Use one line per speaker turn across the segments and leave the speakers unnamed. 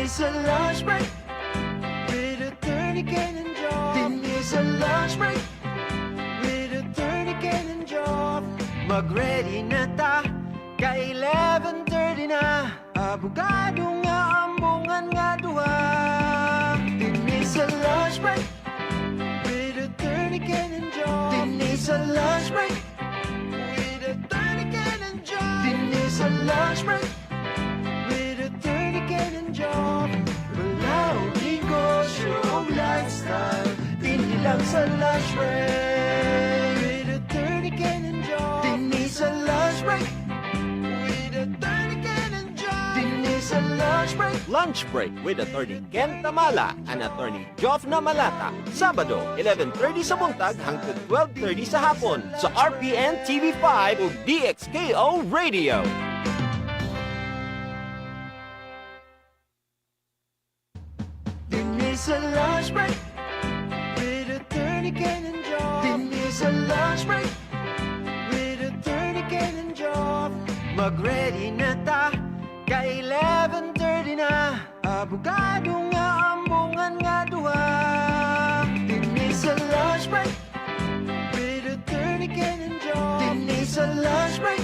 is a lunch break with Attorney Ken and Job. This is a lunch break with Attorney Ken and Job. Mag-ready na ta, ka 11:30 na. Abogado nga ambungan nga duha. This is a lunch break with Attorney Ken and Job. This is a lunch break with Attorney Ken and Job. This is a lunch break with Attorney Ken and Job. Wala o negosyo o lifestyle, hindi lang sa lunch break with Attorney Ken and Job. This is a lunch break with Attorney Ken and Job. This is a lunch break.
Lunch Break with Attorney Ken Tamala and Attorney Jofna Malata. Sabado, 11:30 sa buntag hangtod 12:30 sa hapon sa RPN TV5 ug DXKO Radio.
This is a lunch break with Attorney Ken and Job. This is a lunch break with Attorney Ken and Job. Mag-ready na ta, ka 11:30 na. Abogado nga ambungan nga duha. This is a lunch break with Attorney Ken and Job. This is a lunch break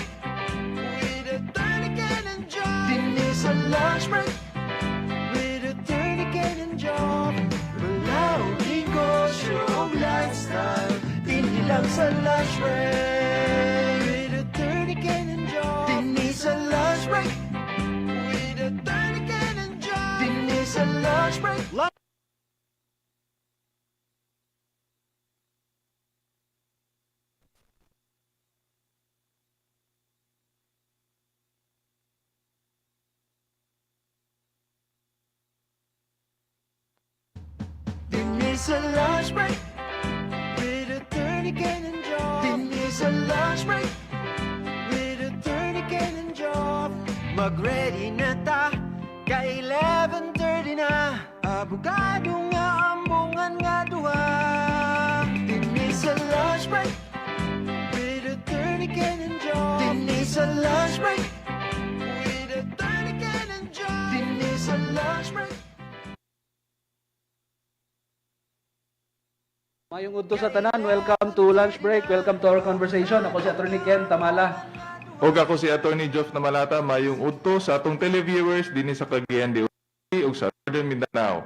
with Attorney Ken and Job. This is a lunch break with Attorney Ken and Job. Wala o negosyo o lifestyle, hindi lang sa lunch break with Attorney Ken and Job. This is a lunch break with Attorney Ken and Job. This is a lunch break. This is a lunch break with Attorney Ken and Job. This is a lunch break with Attorney Ken and Job. Mag-ready na ta, ka 11:30 na. Abogado nga ambungan nga duha. This is a lunch break with Attorney Ken and Job. This is a lunch break with Attorney Ken and Job. This is a lunch break.
Mayong udto sa tanan, welcome to Lunch Break, welcome to our conversation. Ako si Attorney Ken Tamala.
O ako si Attorney Jofna Malata, mayong udto sa atong televiewers dinhi sa Cagayan de Oro ug sa Northern Mindanao.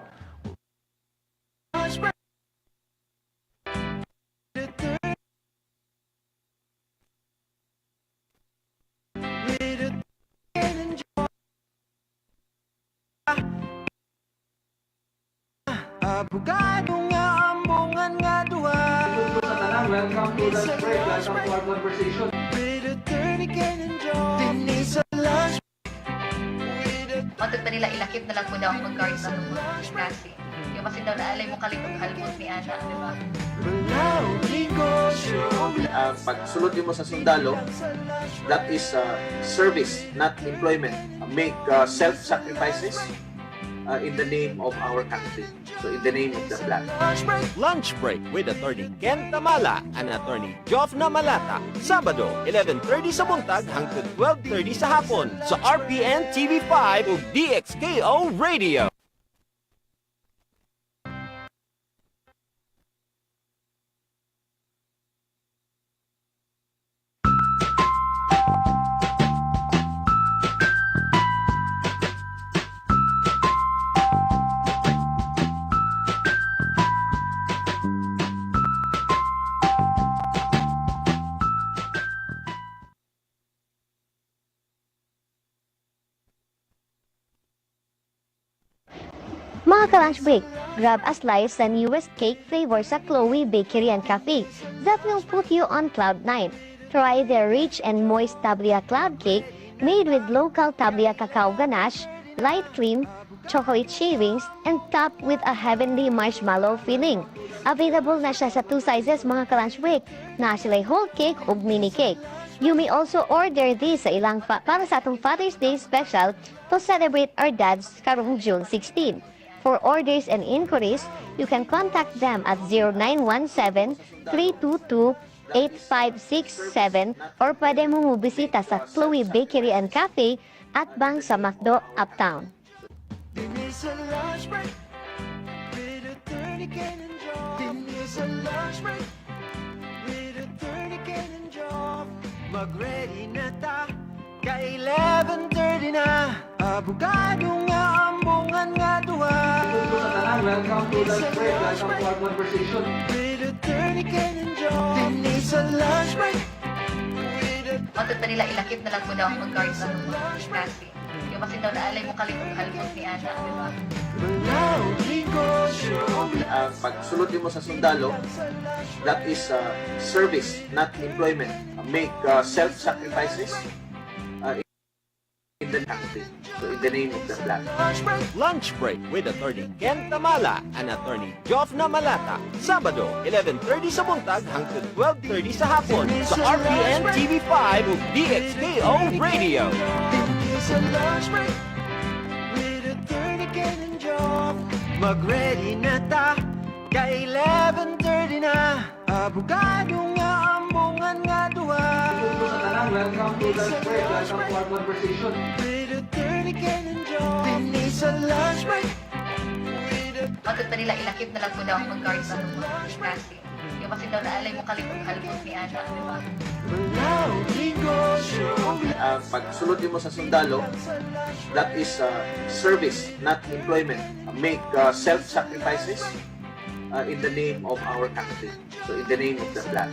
Abogado nga ambungan nga duha.
Udto sa tanan, welcome to Lunch Break, welcome to our conversation.
With Attorney Ken and Job. This is a lunch with
Matod na nila ilakip na lang po daw ang mag-guard na itong kasi. Yung kasi daw naalay mo kalitong halbot ni Ana, di ba?
Pagsulod mo sa sundalo, that is service, not employment. Make self-sacrifices in the name of our country. So in the name of the flag.
Lunch Break with Attorney Ken Tamala and Attorney Jofna Malata. Sabado, 11:30 sa buntag hangtod 12:30 sa hapon sa RPN TV5 ug DXKO Radio.
Mga ka-lunch break, grab a slice sa newest cake flavor sa Chloe Bakery and Cafe that will put you on cloud 9. Try their rich and moist tablia cloud cake made with local tablia cacao ganache, light cream, chocolate shavings, and topped with a heavenly marshmallow filling. Available na siya sa 2 sizes mga ka-lunch break, na sila'y whole cake o mini cake. You may also order this sa ilang para sa atong Father's Day special to celebrate our dads karong June 16. For orders and inquiries, you can contact them at 0917-322-8567 or pwede mo bisita sa Chloe Bakery and Cafe at Bang sa Macdo, Uptown.
Denise a lunch break with Attorney Ken and Joff. Denise a lunch break with Attorney Ken and Joff. Mag-ready na ta, ka 11:30 na. Abogado nga ambungan nga duha.
Ito sa tanan, welcome to lunch break. Welcome to our conversation.
With Attorney Ken and Joff. Denise a lunch break with
Matod nila ilakip na lang ko daw ang mag-guard sa kasi. Yung kasi daw naalay mo kalikot-halbot ni Ana, di ba?
Malawang negosyo.
Pagsulod mo sa sundalo, that is service, not employment. Make self-sacrifices in the country. So in the name of the flag.
Lunch Break with Attorney Ken Tamala and Attorney Joff Namalata. Sabado, 11:30 sa buntag hangtod 12:30 sa hapon sa RPN TV5 ug DXKO Radio.
Denise a lunch break with Attorney Ken and Joff. Mag-ready na ta, ka 11:30 na. Abogado nga ambungan nga duha.
Ito sa tanan, welcome to lunch break. Welcome to our conversation.
With Attorney Ken and Joff. Denise a lunch break with
Matod nila ilakip na lang ko daw ang mag-guard sa kasi. Yung kasi daw naalay mo kalikot-halbot ni Ana, di ba?
malawang negosyo.
Pagsulod mo sa sundalo, that is service, not employment. Make self-sacrifices in the name of our country. So in the name of the flag.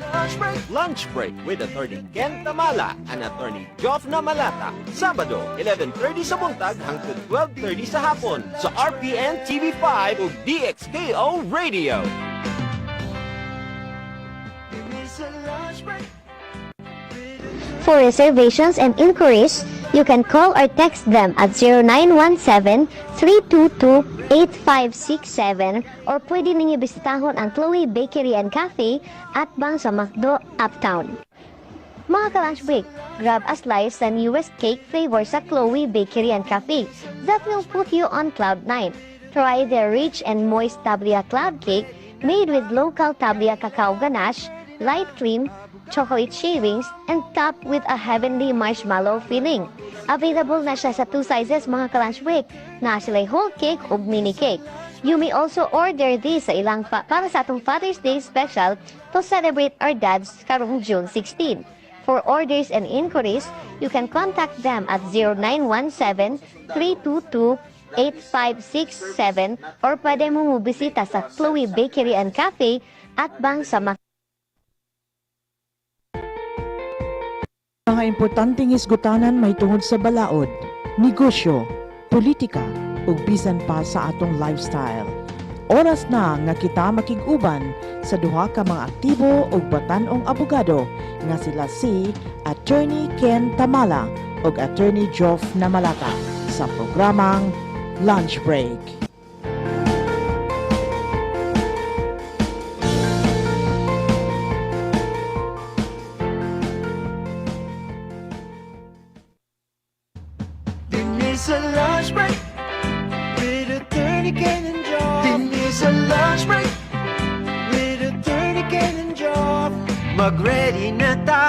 Lunch Break with Attorney Ken Tamala and Attorney Joff Namalata. Sabado, 11:30 sa buntag hangtod 12:30 sa hapon sa RPN TV5 ug DXKO Radio.
Denise a lunch break.
For reservations and inquiries, you can call or text them at 0917-322-8567 or pwede ninyo bisitahon ang Chloe Bakery and Cafe at bang sa McDo, Uptown. Mga ka-lunch break, grab a slice sa newest cake flavor sa Chloe Bakery and Cafe that will put you on cloud 9. Try their rich and moist tablia cloud cake made with local tablia cacao ganache, light cream, chocolate shavings, and topped with a heavenly marshmallow filling. Available na siya sa 2 sizes mga ka-lunch break, na sila whole cake o mini cake. You may also order this sa ilang para sa atong Father's Day special to celebrate our dads karong June 16. For orders and inquiries, you can contact them at 0917-322-8567 or pwede mo bisita sa Chloe Bakery and Cafe at bang sa
Mga importanteng isgutanan may tungod sa balaod, negosyo, politika, ug bisan pa sa atong lifestyle. Oras na nga kita makig-uban sa duha ka mga aktibo ug batan-ong abogado nga sila si Attorney Ken Tamala ug Attorney Joff Namalata sa programang Lunch Break.
Denise a lunch break with Attorney Ken and Joff. Denise a lunch break with Attorney Ken and Joff. Mag-ready na ta,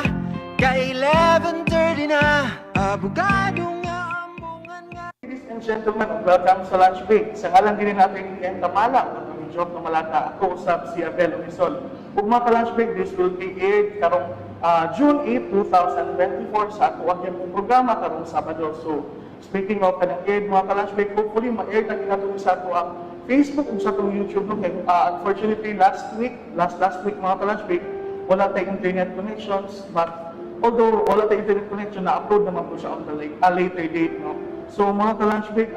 ka 11:30 na. Abogado nga ambungan nga.
Ladies and gentlemen, welcome sa lunch break. Sa ngalan din natin Ken Tamala, at ang Joff Namalata, ako usap si Abel Unisol. Ug mga ka-lunch break, this will be aired karong June 8, 2024 sa ato ang programa karong Sabado. So, speaking of kanang aired mga ka-lunch break, hopefully ma-air na kinatong sa ato ang Facebook ug sa atong YouTube. No? Unfortunately, last week mga ka-lunch break, wala tayong internet connections, but although wala tayong internet connection, na-upload naman po siya on the later date. No? So mga ka-lunch break,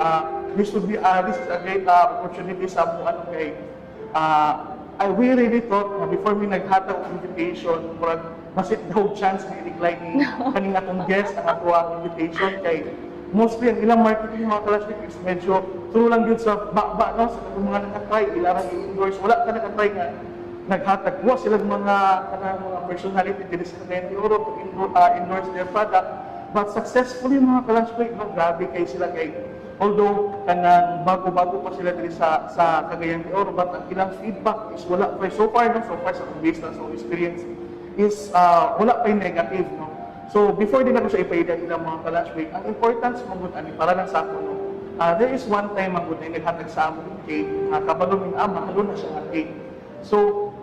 this is a great opportunity sa mo ano kay we really thought na before we naghatag ng invitation, murag masit daw chance na i-decline ni kaning atong guest ang ato ang invitation kay mostly ang ilang marketing mga ka-lunch break is medyo true lang yun sa bakba, no? Sa mga nakatry, ilarang i-endorse, wala ka nakatry nga naghatag po sila mga personality dito sa Cagayan de Oro to endorse their product. But successfully mga ka-lunch break, no? Grabe kayo sila kay although kanang bago-bago pa sila dito sa Cagayan de Oro, but ang ilang feedback is wala pa so far sa based na sa experience is wala pa yung negative, no? So before din ako sa ipaida ilang mga ka-lunch break, ang importance mo ani para lang sa ako, no? there is one time ang na naghatag sa among cake, kabalo min mahalo na siya nga cake. So,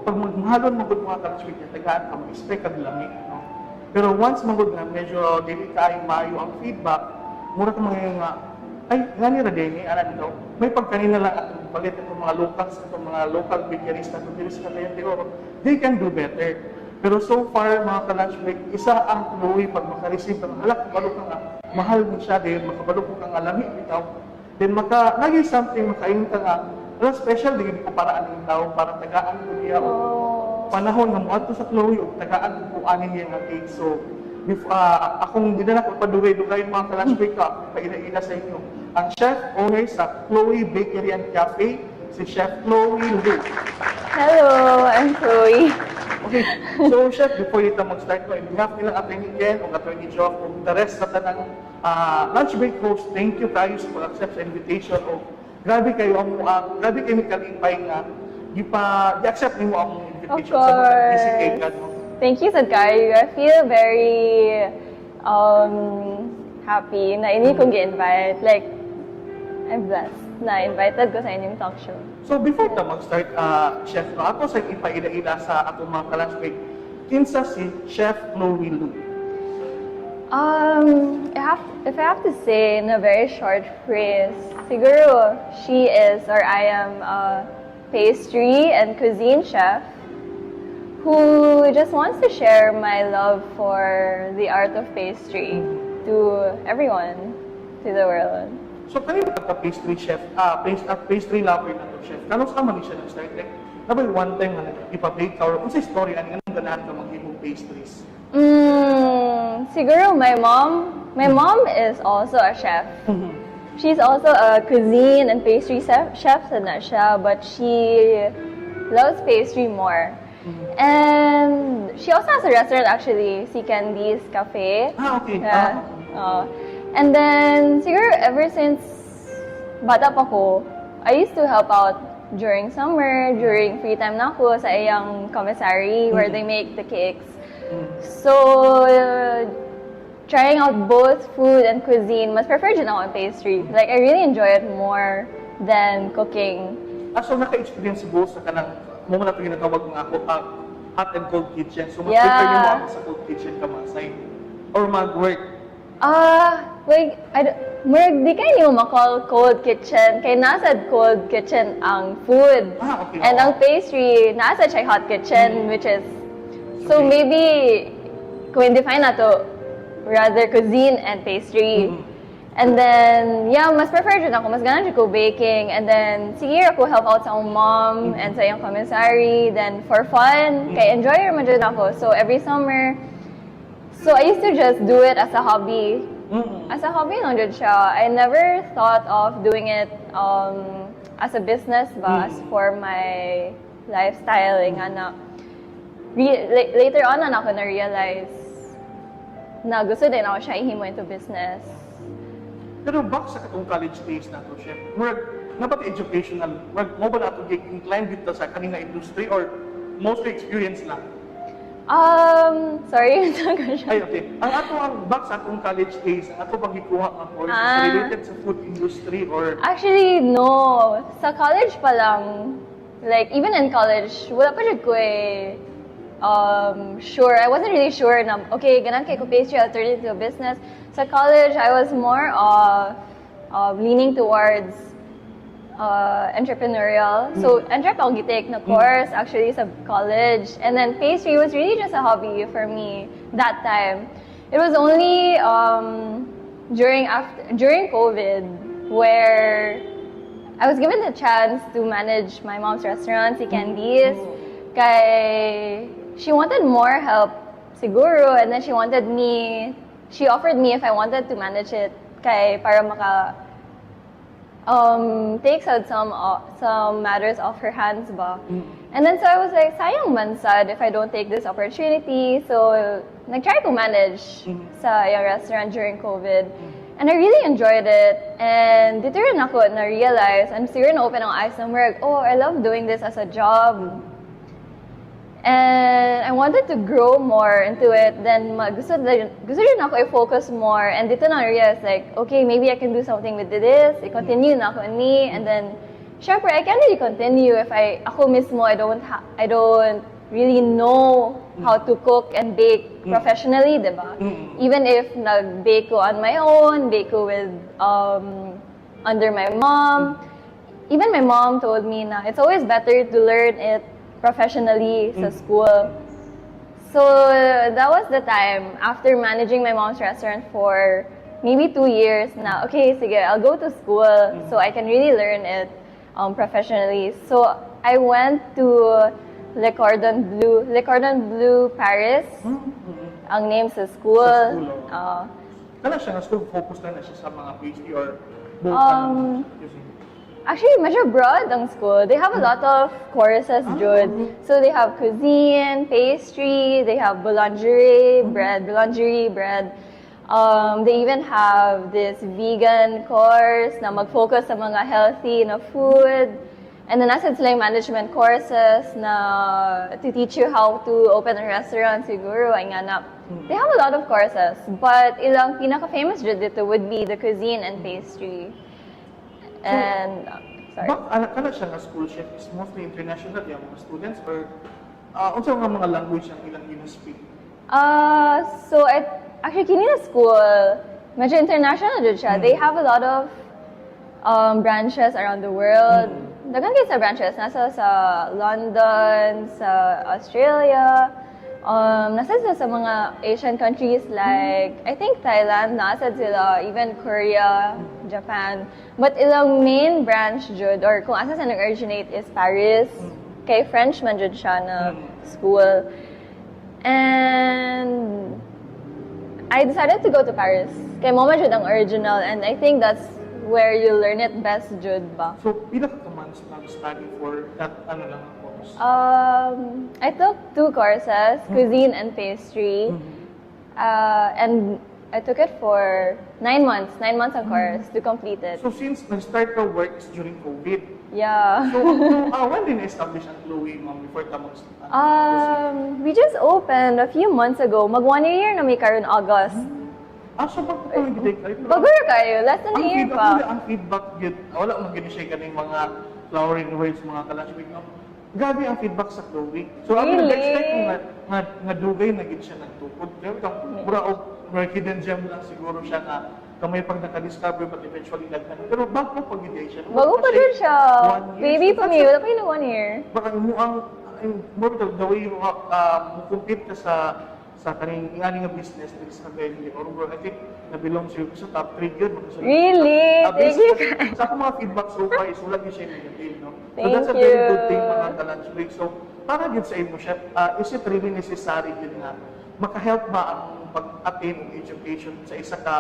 pag magmahalon mo mga ka-lunch break, tagaan ka, mag-expect kag lami. No? Pero once magod na medyo dili kaayong maayo ang feedback, mura ka mga nga, ay, nga ni Radeni, alam daw, may pagkanina lang at palit itong mga locals, itong mga local bakeries na itong dili sa Cagayan de Oro, they can do better. Pero so far, mga ka-lunch break, isa ang Chloe pag makareceive ng halak, kabalo ka nga, mahal mo siya, dahil makabalo ko kang alami, bitaw. Then lagi something, makain ka nga, alam, special, di ko paraan ng tao, para tagaan ko niya, panahon na mo ato sa Chloe, o tagaan ko anin niya nga cake. So, akong dinala ko padugay-dugay mga ka-lunch break ka, paila-ila sa inyo. Ang chef owner sa Chloe Bakery and Cafe, si Chef Chloe Lu.
Hello, I'm Chloe.
Okay, so Chef, before you mag-start ko, in behalf nilang Atty. Ken o Atty. Joff o the rest sa tanang lunch break host, thank you kayo sa pag-accept sa invitation o grabe kayo kalipay nga i-accept niyo ang invitation
Of
sa mga
course.
busy kayo.
Thank you, Sadkar. I feel very happy na ini kong gi-invite. Like, I'm blessed na invited ko sa inyong talk show.
So before ta mag-start, Chef, no, ako sa ipaila-ila sa atong mga ka-lunch break, kinsa si Chef Chloe Lu?
If I have to say in a very short phrase, siguro she is or I am a pastry and cuisine chef who just wants to share my love for the art of pastry to everyone, to the world.
So kanina ka pastry chef, pastry lover na to, Chef. Kanong sama ni siya nag-start? Like, nabay one time nga nag-ipabake ka or kung sa story, anong ganahan ka mag-ibong pastries?
Siguro my mom is also a chef. She's also a cuisine and pastry chef na siya, but she loves pastry more. And she also has a restaurant actually, Si Candy's Cafe.
Okay.
Yeah. And then, siguro ever since bata pa ko, I used to help out during summer, during free time na ako sa iyang commissary where they make the cakes. So, trying out both food and cuisine, mas prefer dyan ako ang pastry. Like, I really enjoy it more than cooking.
So naka-experience siguro sa kanang mo na ito ginatawag mga hot and cold kitchen. So mas
Yeah.
prefer niyo mo sa cold kitchen ka masay or mag-work.
Di kayo niyo makall cold kitchen, kay nasa cold kitchen ang food.
Okay.
And ang pastry, nasa siya hot kitchen, which is, so maybe, kung define na to, rather cuisine and pastry. And then, yeah, mas prefer dyan ako, mas ganan dyan ko baking. And then, sige ako help out sa akong mom and sa iyong commissary. Then, for fun, kay enjoyer man dyan ako. So, every summer, so I used to just do it as a hobby. As a hobby lang dyan siya. I never thought of doing it as a business ba, as for my lifestyle. Later on, ako na-realize na gusto din ako siya ihimo into business.
Pero back sa katong college days na to, Chef, nabat educational, mo ba na ito inclined dito sa kanina industry or mostly experience lang?
Sorry, yung question.
Ay, okay. Ang back sa atong college days, ang ato bang gikuha ang courses related sa food industry or...
Actually, no. Sa college pa lang, like, even in college, wala pa siya ko sure. I wasn't really sure na, okay, ganun kay ko pastry, I'll turn it into a business. Sa college, I was more of leaning towards entrepreneurial. So, entrep ako gitake na course actually sa college. And then pastry was really just a hobby for me that time. It was only during COVID where I was given the chance to manage my mom's restaurant, Si Candy's. Kay she wanted more help siguro, and then she offered me if I wanted to manage it kay para maka takes out some matters off her hands ba. And then so I was like, sayang man sad if I don't take this opportunity. So nag-try to manage sa yung restaurant during COVID. And I really enjoyed it. And dito rin ako na-realize, and siguro na-open ang eyes ng work, oh, I love doing this as a job. And I wanted to grow more into it. Then gusto rin ako i-focus more. And dito na realize like, okay, maybe I can do something with this. I-continue na ako ni. And then, syempre, I can't really continue if ako mismo, I don't really know how to cook and bake professionally, diba? Even if nag-bake ko on my own, bake ko with, under my mom. Even my mom told me na it's always better to learn it professionally sa school. So that was the time, after managing my mom's restaurant for maybe 2 years na, okay, sige, I'll go to school so I can really learn it professionally. So I went to Le Cordon Bleu Paris, ang name sa school.
Kala siya nga school, focus na siya sa mga pastry or both?
Actually, medyo broad ang school. They have a lot of courses, Jude. So they have cuisine, pastry, they have boulangerie bread. They even have this vegan course na mag-focus sa mga healthy na food. And then nasa sila yung management courses na to teach you how to open a restaurant siguro, ay nga na. They have a lot of courses, but ilang pinaka-famous dito would be the cuisine and pastry. And, sorry.
Kala siya nga school chef is mostly international yung mga students or unsa mga language ang ilang gina-speak?
So, actually, kini na school, medyo international dyan siya. They have a lot of branches around the world. Dagan kayo sa branches. Nasa sa London, sa Australia, nasa sila sa mga Asian countries like, I think Thailand, nasa sila, even Korea, Japan. But ilang main branch jud, or kung asa sa nag-originate is Paris. Kay French man jud siya na school. And I decided to go to Paris. Kay mo man jud ang original, and I think that's where you learn it best jud ba.
So, pila ka months nag-study for that lang ang course?
I took 2 courses, cuisine and pastry. And I took it for 9 months. 9 months ang course to complete it.
So, since nag-start ka work is during COVID,
Yeah.
so when did na-establish ang Chloe, ma'am, before tamang
We just opened a few months ago. Mag 1 year na may karon August.
So bago ka nag-date kayo?
Baguro kayo, less than a year pa.
Ang feedback, wala mo gini-share ka ng mga flowering words, mga kalanchibig, no? Gabi ang feedback sa Chloe. So, ako
Really?
nag-expect nga dugay na gid siya nagtukod. Pero itong mura o hidden gem lang siguro siya na kamay pag naka-discover but eventually nagtanong. Pero bago pag gid siya.
Bago pa din siya.
1 year.
Baby pa mi, wala pa yun 1 year.
Baka mo ang more the way you compete ka sa kaning nga business dito sa Belgium or I think na belong sa top 3 yun.
Really? Thank you.
Sa akong mga feedback so far is wala yun siya negative, no? So
Thank
that's a very
you.
good thing mga ka-lunch break. So para yun sa imo, chef, is it really necessary yun na makahelp ba ang pag-attain ng education sa isa ka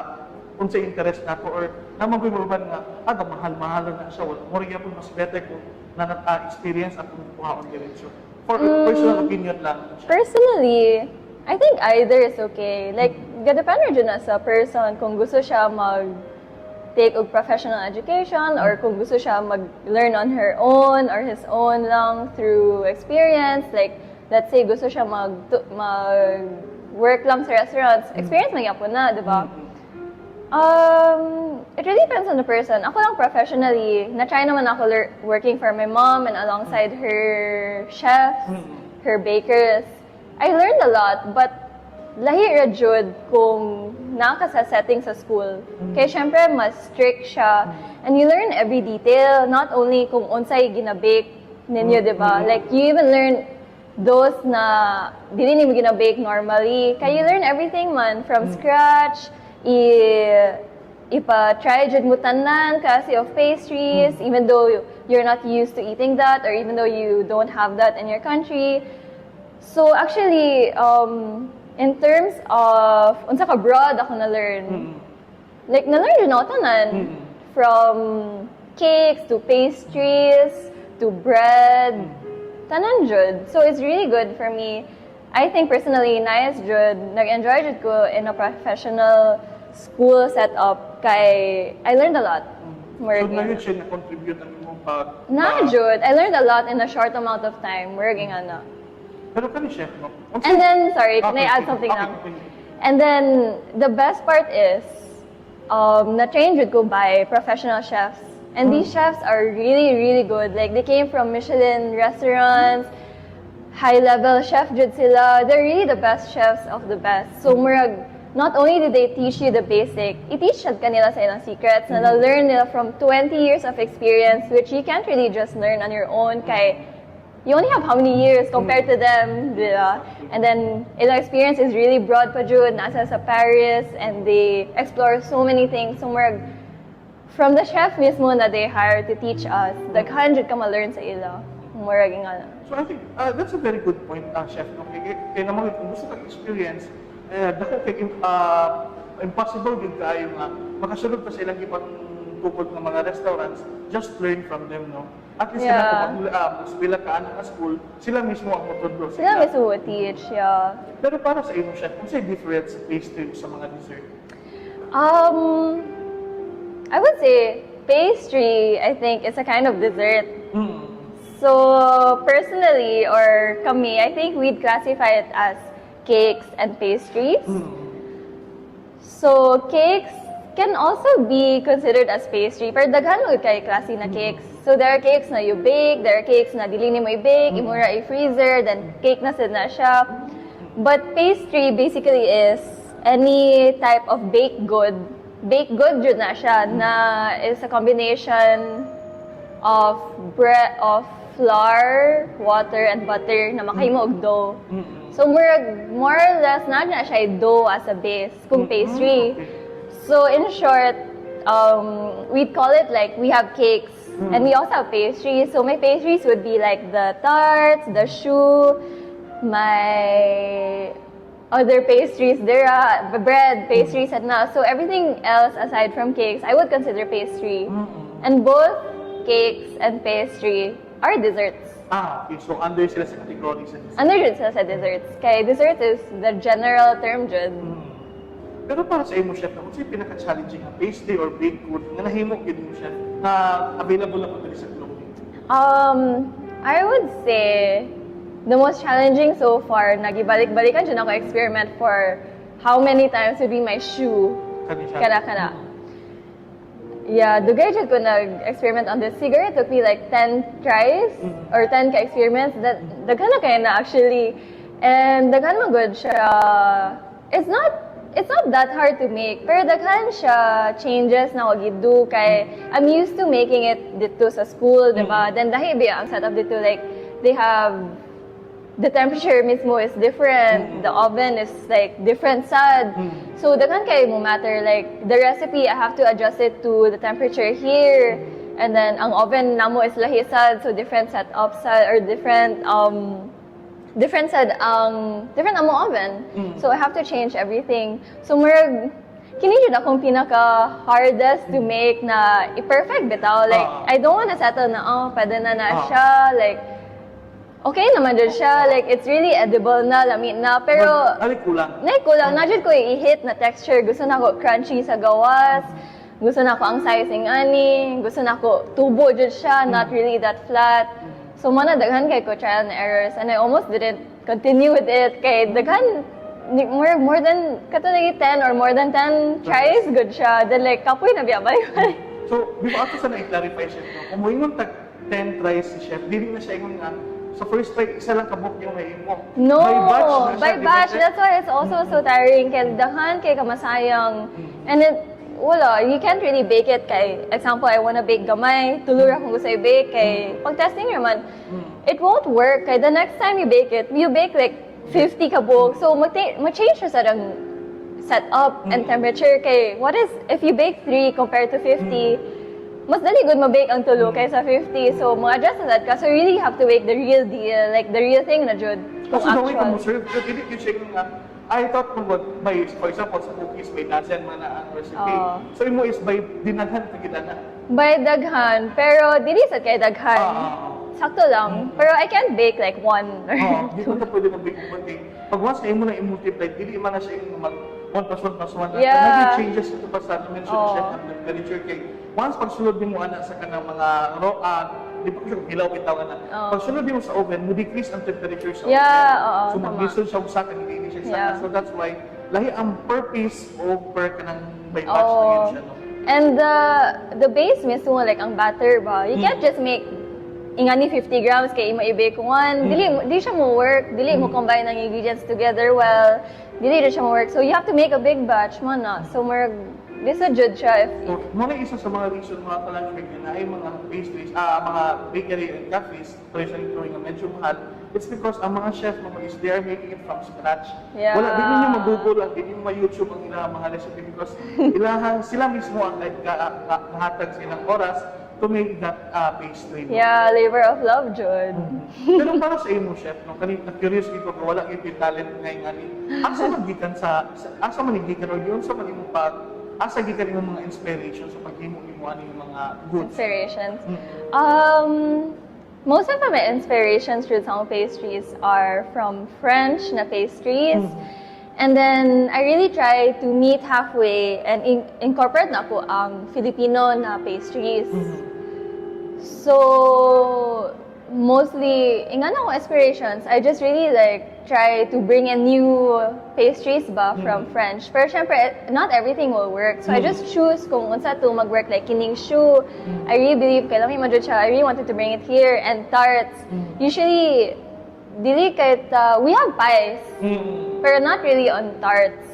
kung sa interest nato or naman ko yung nga mahal-mahal na siya. More po mas better kung na-experience at kung kuhaon diretsyon. For personal opinion lang.
Personally, I think either is okay. Like, gadepende dyan na sa person kung gusto siya mag-take og professional education or kung gusto siya mag-learn on her own or his own lang through experience. Like, let's say gusto siya mag-work lang sa restaurants. Experience man po na, di ba? It really depends on the person. Ako lang professionally, na-try naman ako working for my mom and alongside her chefs, her bakers. I learned a lot, but lahi ra jud kung naka sa setting sa school. Kaya syempre, mas strict siya. And you learn every detail, not only kung unsay ginabake ninyo, di ba? Like, you even learn those na dili nimo ginabake normally. Kaya you learn everything man, from scratch, ipa-try jud mo tanan kasi of pastries, even though you're not used to eating that, or even though you don't have that in your country. So actually, in terms of unsa ka broad ako na-learn. Like na-learn din ako tanan. From cakes to pastries to bread. Tanan jud. So it's really good for me. I think personally, nice jud. Nag-enjoy jud ko in a professional school setup kay I learned a lot.
So na yun siya na-contribute ang imong
Na jud. I learned a lot in a short amount of time. Working ana.
Pero kani chef, no?
And then, sorry, can I add
sige.
something
Okay,
lang?
okay.
And then, the best part is, na-trained would go by professional chefs. And these chefs are really, really good. Like, they came from Michelin restaurants, high-level chef jud sila. They're really the best chefs of the best. So, murag, not only did they teach you the basic, i-teach ka nila sa ilang secrets, na na-learn nila from 20 years of experience, which you can't really just learn on your own, kay you only have how many years compared to them, diba? And then, ilang experience is really broad pa jud, nasa sa Paris, and they explore so many things. So, murag, from the chef mismo na they hire to teach us, daghan jud ka ma-learn sa ila. Murag nga.
So I think that's a very good point, chef. No? Kaya naman, kung gusto kang experience, dako kay impossible din kayo nga makasunod pa sa ilang ibang tukod ng mga restaurants, just learn from them, no? At least
Yeah.
mas bila ka anak na school, sila mismo ang motudlo.
Sila mismo would teach, yeah.
Pero para sa inyo, chef, kung sa'yo difference sa pastry sa mga dessert?
I would say pastry, I think, is a kind of dessert.
Mm.
So, personally, or kami, I think we'd classify it as cakes and pastries. So, cakes can also be considered as pastry, pero daghan mo kay klase na cakes. So, there are cakes na you bake, there are cakes na dili nimo i-bake, imura i-freezer, then cake na sad na siya. But pastry basically is any type of baked good. Baked good jud na siya, na is a combination of bread, of flour, water, and butter na makahimo og dough. So, more or less, na siya dough as a base, kung pastry. So, in short, we'd call it like, we have cakes, and we also have pastries. So, my pastries would be like the tarts, the choux, my other pastries, there are bread, pastries, and na. So, everything else aside from cakes, I would consider pastry. And both cakes and pastry are desserts.
Okay. So, under sila sa category sa dessert.
Under jud sila sa desserts. Kaya dessert is the general term jud.
Pero para sa imo, chef, kung sa'yo pinaka-challenging na pastry or baked good, nga nahimo gid mo, chef, na available na po dali sa clothing?
I would say the most challenging so far, nagibalik-balikan dyan ako experiment for how many times would be my shoe.
Kani siya?
Kana. Yeah, dugay dyan ko nag-experiment on this. Siguro it took me like 10 tries or 10 ka-experiments. Daghan na kayo na actually. And daghan mo good siya. It's not that hard to make, pero daghan siya changes na wag do kay I'm used to making it dito sa school, diba? Then dahil biya ang setup dito, like they have the temperature mismo is different, the oven is like different sad. So daghan kay mo matter, like the recipe I have to adjust it to the temperature here, and then ang oven namo is lahi sad, so different setup sad or different among oven. So I have to change everything. So murag kini jud akong pinaka hardest to make na i-perfect bitaw. Like I don't want to settle na pwede na siya, like okay naman jud siya, like it's really edible na, lami na, pero
kulang.
kulang na jud ko i-hit na texture. Gusto na ko crunchy sa gawas. Gusto na ko ang sizing ani, gusto na ko tubo jud siya, not really that flat. So, mana daghan kay ko trial and errors, and I almost didn't continue with it. Kay daghan, more than, katulagi 10 or more than 10 tries, good siya. Then like, kapoy na biya, balik-balik.
So, di ba ako sa na-clarify, chef, no? Kung mo ingon tag 10 tries si chef, di rin na siya ingon nga, sa first try, isa lang kabuk yung may mo.
No,
By batch na siya,
by
di ba,
batch.
chef?
That's why it's also so tiring. Kay daghan kay kamasayang. And wala, you can't really bake it kay, example, I wanna bake gamay, tulur akong gusto i-bake kay, pag testing naman, it won't work. Kay the next time you bake it, you bake like 50 kabog. So, ma-change siya sa setup and temperature kay, what is, if you bake 3 compared to 50, mas dali good ma-bake ang tulo kaysa 50. So, ma-adjust na that ka. So, you really have to bake the real deal, like the real thing na jud.
Kasi the way ka mo serve, hindi yung check nga, I thought kung by, for example, sa cookies, may dozen man na ang recipe. So, imo is by dinaghan na gidana.
By daghan, pero dili sa kay daghan. Sakto lang. Pero I can't bake like one or
Di
two.
ko na pwede mag-bake one day. Pag once na imo na i-multiply, dili man na siya yung mag 1 plus 1 plus 1.
Yeah.
Nag-changes ito pa sa dimension siya ng temperature kay once pagsulod mo ana sa kanang mga di ba ko siya hilaw bitaw na. Pag sunod mo sa oven, mo decrease ang temperature sa oven.
Yeah, oo,
So
tama.
mag-listen siya usa ka hindi siya isa.
Yeah.
So that's why lahi ang per piece o per kanang by batch na yun siya, no?
And the base mismo, like ang batter ba, you can't just make ingani 50 grams kay ima i-bake one. Dili siya mo work, dili mo combine ang ingredients together well, dili siya mo work. So you have to make a big batch mo na. So this a jud siya if
So, mga isa sa mga reason mga ka-lunch break na ay mga pastries, mga bakery and cafes, traditionally growing na medyo mahal, it's because ang mga chef naman is they are making it from scratch.
Yeah.
Wala, di ninyo mag-google at di ninyo ma-YouTube ang ilang mga recipe because sila mismo ang like, nahatag silang oras to make that pastry.
yeah, labor of love jud.
Pero para sa imo chef, no, kanina curious dito kung wala yung talent ngayon ani. Asa man gikan asa man gikan or yun sa man imo asa gikan yung mga inspiration sa paghimo nimo ani yung mga goods.
Inspirations. Most of my inspirations through some pastries are from French na pastries. And then I really try to meet halfway and incorporate na po ang Filipino na pastries. So mostly, ingana ko inspirations, I just really like try to bring in new pastries ba from French. Pero syempre, not everything will work. So I just choose kung unsa to mag-work, like kining shoe. I really believe kailangan mo siya. I really wanted to bring it here. And tarts. Usually, dili kahit, we have pies. Pero not really on tarts.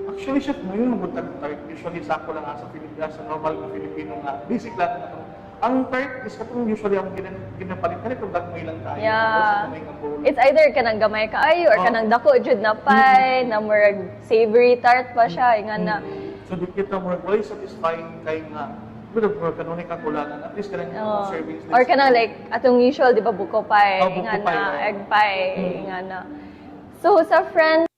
Actually chef, ngayon mabuntag tart usually sakto lang nga sa Pilipinas sa normal na Filipino nga basic lang na to. Ang tart is katong usually ang ginapalit kanito dagmay lang tayo.
Yeah.
Tapos may nga bowl.
It's either kanang gamay kaayo or kanang dako jud na pie, na murag savory tart pa siya, inga na.
So di kita mo wala satisfying kay nga pero kanuni ka kulangan at least kanang servings.
Or kanang like atong usual di ba buko pie,
Oh, buko
inga
pie,
na,
oh.
egg pie, inga na. So sa French,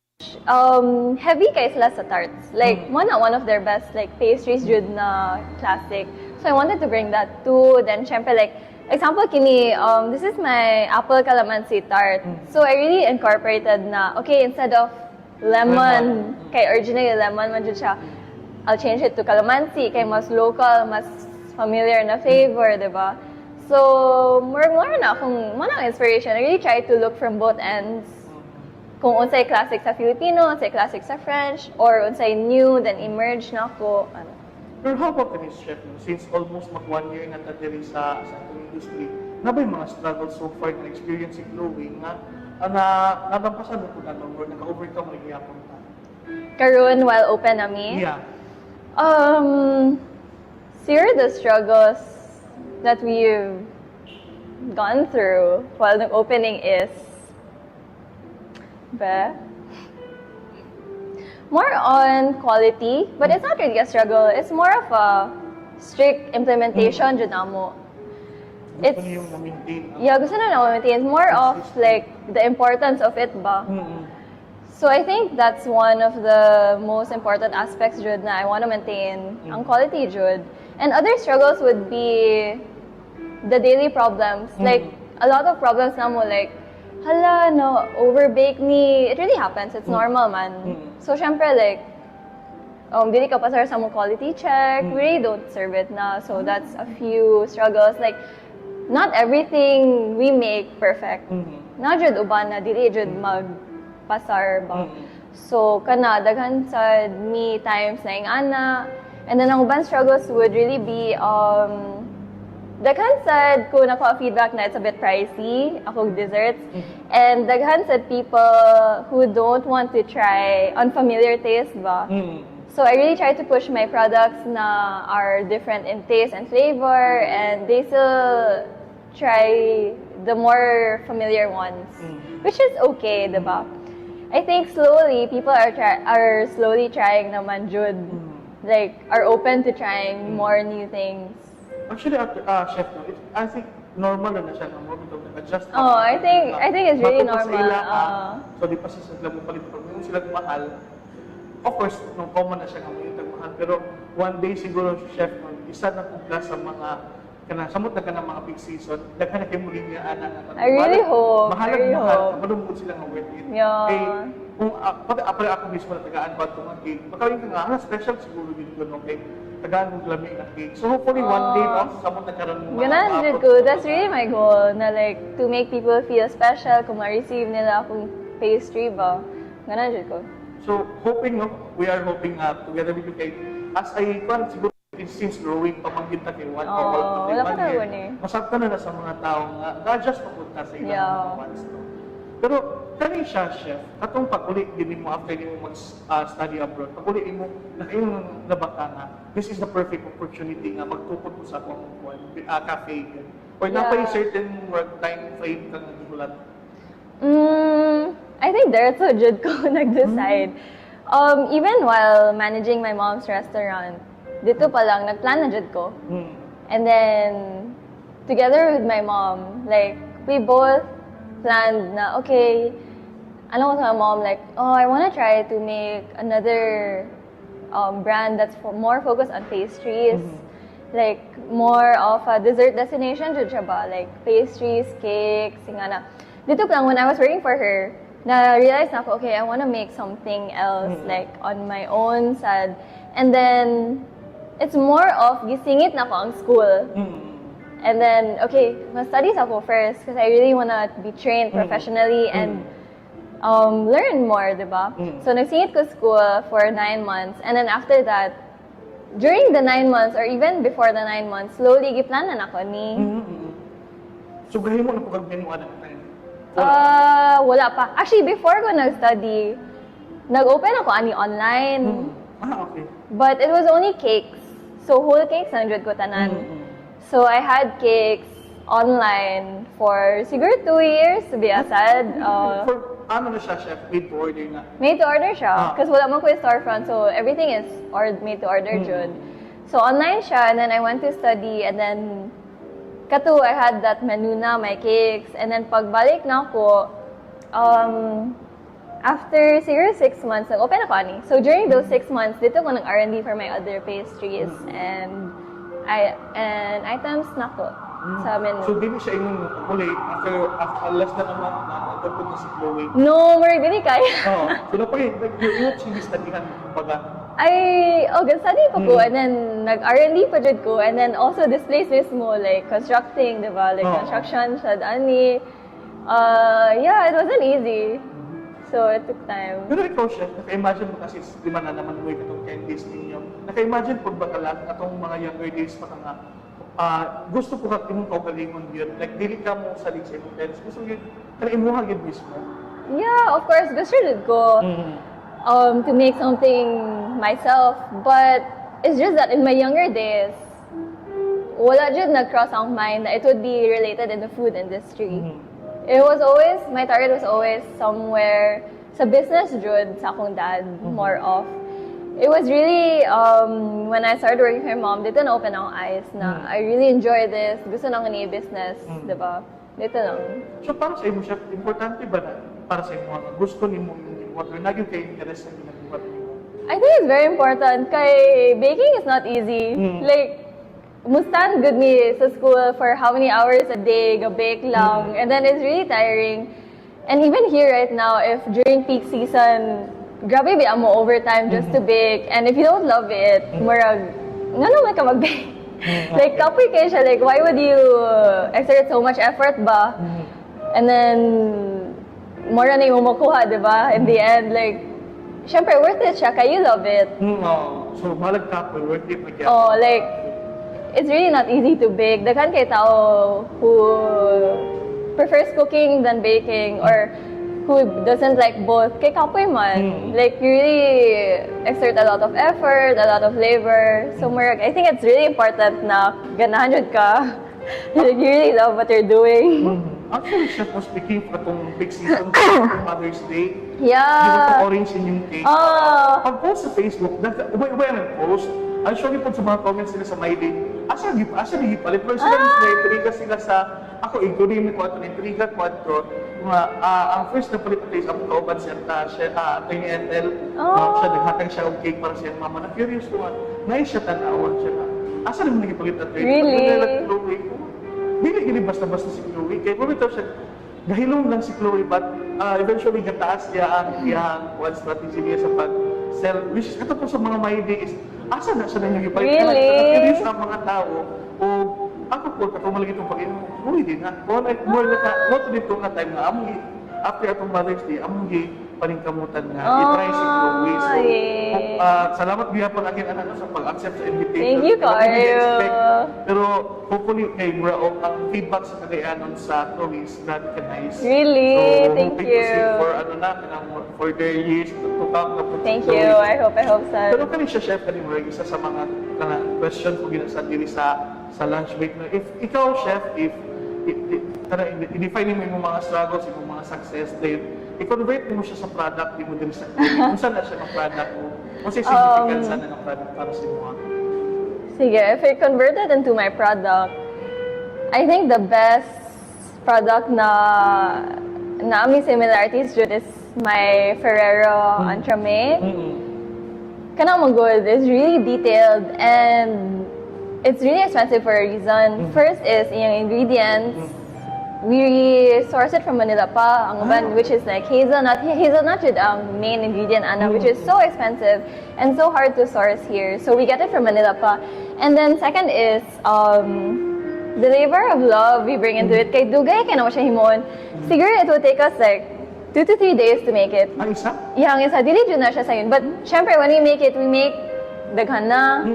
heavy kay sila sa tarts. Like one of their best like pastries jud na classic. So I wanted to bring that too. Then syempre like example kini this is my apple calamansi tart. So I really incorporated na okay instead of lemon kay originally lemon man jud siya. I'll change it to calamansi kay mas local, mas familiar na flavor, di ba? So more na kung manang inspiration. I really try to look from both ends. Kung unsay classic sa Filipino, unsay classic sa French, or unsay new, then emerge na ko.
Pero how about the chef? Since almost mag 1 year na diri sa atong industry, na ba yung mga struggles so far na experience si Chloe nga nabampasan mo po na or naka-overcome mo yung yapon ta?
Karon while open na mi?
Yeah.
Here the struggles that we've gone through while the opening is more on quality, but it's not really a struggle. It's more of a strict implementation jud namo.
Gusto niyo yung na-maintain.
Yeah, gusto na maintain. It's more of like the importance of it ba. So I think that's one of the most important aspects jud na I want to maintain ang quality jud. And other struggles would be the daily problems. Like a lot of problems namo like hala, no, overbake ni. It really happens. It's normal, man. So, syempre, like, dili ka pasar sa mo quality check. We really don't serve it na. So, that's a few struggles. Like, not everything we make perfect. Na jud uban na dili jud magpasar ba. So, kana, daghan sa me times na ingana. And then, ang uban struggles would really be, daghan sad ko nakuha feedback na it's a bit pricey, akong desserts. And daghan sad people who don't want to try unfamiliar taste ba. So I really try to push my products na are different in taste and flavor, and they still try the more familiar ones, which is okay, diba? I think slowly people are slowly trying naman jud, like are open to trying more new things.
Actually, chef, I think normal na siya na mo bitaw nag-adjust.
I think it's really
Bago pa sa
normal.
ila, so di pa sa sila mo palit pag yung sila mahal. Of course, nung common na siya nga yung tagmahal, pero one day siguro chef no, isa na kung plus sa mga samot na ka ng mga big season, daghan na kayo muli niya ana na.
I really hope.
Mahal, malungkot sila nga worth it.
Yeah.
Eh, kung pati ako mismo na tagaan ba ito nga cake, baka yung nga, special siguro din ko, okay? Tagalog lamig na cake. So hopefully one day, no, sa mo nagkaroon ng
Ganon,
maabot.
jud ko. That's really my goal, na like, to make people feel special kung ma-receive nila akong pastry ba. Ganon, jud ko.
So hoping, no, we are hoping together with you kay, as I plan, siguro since growing, pamangkin ta kay one or
Wala pa na one eh.
Masabta na sa mga taong na-adjust papunta sa ilang
Yeah.
mga ones. No? Pero, kani siya, chef, atong pag-uli din mo after mo mag-study abroad, pag-uli mo, nakayon nabata na, this is the perfect opportunity nga magtupod ko sa akong cafe. Or
Yeah.
napay certain work time frame kang nagulat.
I think diretso jud ko nag-decide. Even while managing my mom's restaurant, dito pa lang, nagplan na jud ko. And then, together with my mom, like, we both planned na, okay, ano ko sa mom, like, oh, I wanna try to make another brand that's more focused on pastries. Like, more of a dessert destination jud siya ba? Like, pastries, cakes, nga na. Dito pa lang, when I was working for her, na-realize na ako, okay, I wanna make something else, like, on my own side. And then, it's more of gisingit na ako ang school. And then, okay, mag-studies ako first because I really wanna be trained professionally and learn more, di ba? So, nagsingit ko school for 9 months. And then after that, during the 9 months or even before the 9 months, slowly giplanan ako ni.
So, gahin mo na po kag-menuan ang time.
Wala pa. Actually, before ko nag-study, nag-open ako ani online.
Okay.
But it was only cakes. So, whole cakes ang jud ko tanan. So, I had cakes online for siguro 2 years, to be asad.
For, ano na siya, chef, made to order na.
Made to order siya. Because wala man ko yung storefront, so everything is made to order jud. So, online siya, and then I went to study, and then katu, I had that menu na, my cakes, and then pagbalik na ako, after siguro 6 months, nag-open ako ani. So during those 6 months, dito ko nag-R&D for my other pastries and items na ko sa menu.
So, di siya inyong pag-uli after less than a month na nagtapod na si Chloe.
No, more dili kaya.
So, napagay, yung chili studyhan baga.
Study pa ko, and then nag-R&D pa jud ko, and then also this place mismo, like constructing, diba? Like construction, siya ani. Yeah, it wasn't easy. So, it took time.
Pero ikaw, chef, naka-imagine mo kasi, di man na naman mo itong candies ninyo. Naka-imagine po ba talag atong mga younger days pa ka nga, gusto ko ka imong kaugalingon yun. Like, dili ka mo sa sa imong parents. Gusto yun, imuha yun mismo.
Yeah, of course, gusto rin ko to make something myself. But it's just that in my younger days, wala dyan nag-cross ang mind that it would be related in the food industry. It was always, my target was always somewhere sa business jud sa akong dad, more of. It was really, when I started working for my mom, dito na-open akong eyes na I really enjoy this, gusto na ako ni business, diba? Dito lang.
So, para sa imo, chef, importante ba na para sa imo, gusto ni mo yung what or nagyo kay interest sa ginagawa niyo?
I think it's very important kay baking is not easy. Like, mustan good me sa school for how many hours a day, ga-bake lang. And then it's really tiring. And even here right now, if during peak season, grabe ba mo overtime just to bake. And if you don't love it, murag, nga naman ka mag-bake. Like, kapoy kayo siya. Like, why would you exert so much effort ba? And then, mura na yung makuha, di ba? In the end, like, syempre, worth it siya, kaya you love it.
So, malag ka po, worth it again.
Oh, like, it's really not easy to bake. Daghan kay tao who prefers cooking than baking or who doesn't like both. Kay kapoy man. Like, you really exert a lot of effort, a lot of labor. So, I think it's really important na ganahan jud ka. Like, you really love what you're doing.
Actually, chef was speaking for itong big season for Mother's Day.
Yeah.
Yung orange in yung cake. Pag-post sa Facebook, when nag-post, I'm sure po sa mga comments nila sa My Day, asa ni palit. Pero sila mas na-intriga sila sa, ako, including ni Quattro, na-intriga Quattro, ang first na palit na tayo sa akong kauban siya, Atty. Ethel, siya, naghatag siya ng cake para siya, mama, na-curious ko nga, siya tanawan siya na, asa naman nagpalit na tayo?
Really?
Dili gini basta-basta si Chloe. Kaya pumitaw siya, gahilong lang si Chloe, but eventually gataas niya ang iyang one strategy niya sa pag-sell. Which is, ito po sa mga My Day is, asa na siya ninyo ipalit.
Really?
Kaya sa mga tao, o ako po, katumalag itong pag-inom, huli din ha. More na dito nga time na amoy, after atong Mother's Day, amoy paningkamutan nga, i-try si Chloe. So, salamat biya po akin anak sa pag-accept sa invitation.
Thank you,
Pero hindi
Carlo.
expect. Pero hopefully, kay Mura, ang feedback sa kagayanon sa Chloe is not nice.
Really?
So,
Thank
hoping to see
you.
for for their years to come na po.
Thank you. I hope
Pero
so.
kani siya, chef, kani Mura, isa sa mga question ko ginasa diri sa lunch break na if ikaw, chef, i-define mo yung mga struggles, yung mga success, then i-convert mo siya sa product, di mo din sa kung saan na siya ng product mo, kung sa significance sana ng product para sa mga.
Sige, if I convert it into my product, I think the best product na may similarities jud is my Ferrero Entremet. Kana mo good, it's really detailed and it's really expensive for a reason. First is yung ingredients. We source it from Manila pa, ang uban, which is like hazelnut. Hazelnut is ang main ingredient, ana, which is so expensive and so hard to source here. So we get it from Manila pa. And then second is the labor of love we bring into it. Kay dugay kay na mo siya himon. Siguro it will take us like 2 to 3 days to make it.
Ang isa?
Yang isa, dili dyan na siya sa yun. But, syempre, when we make it, we make daghan na.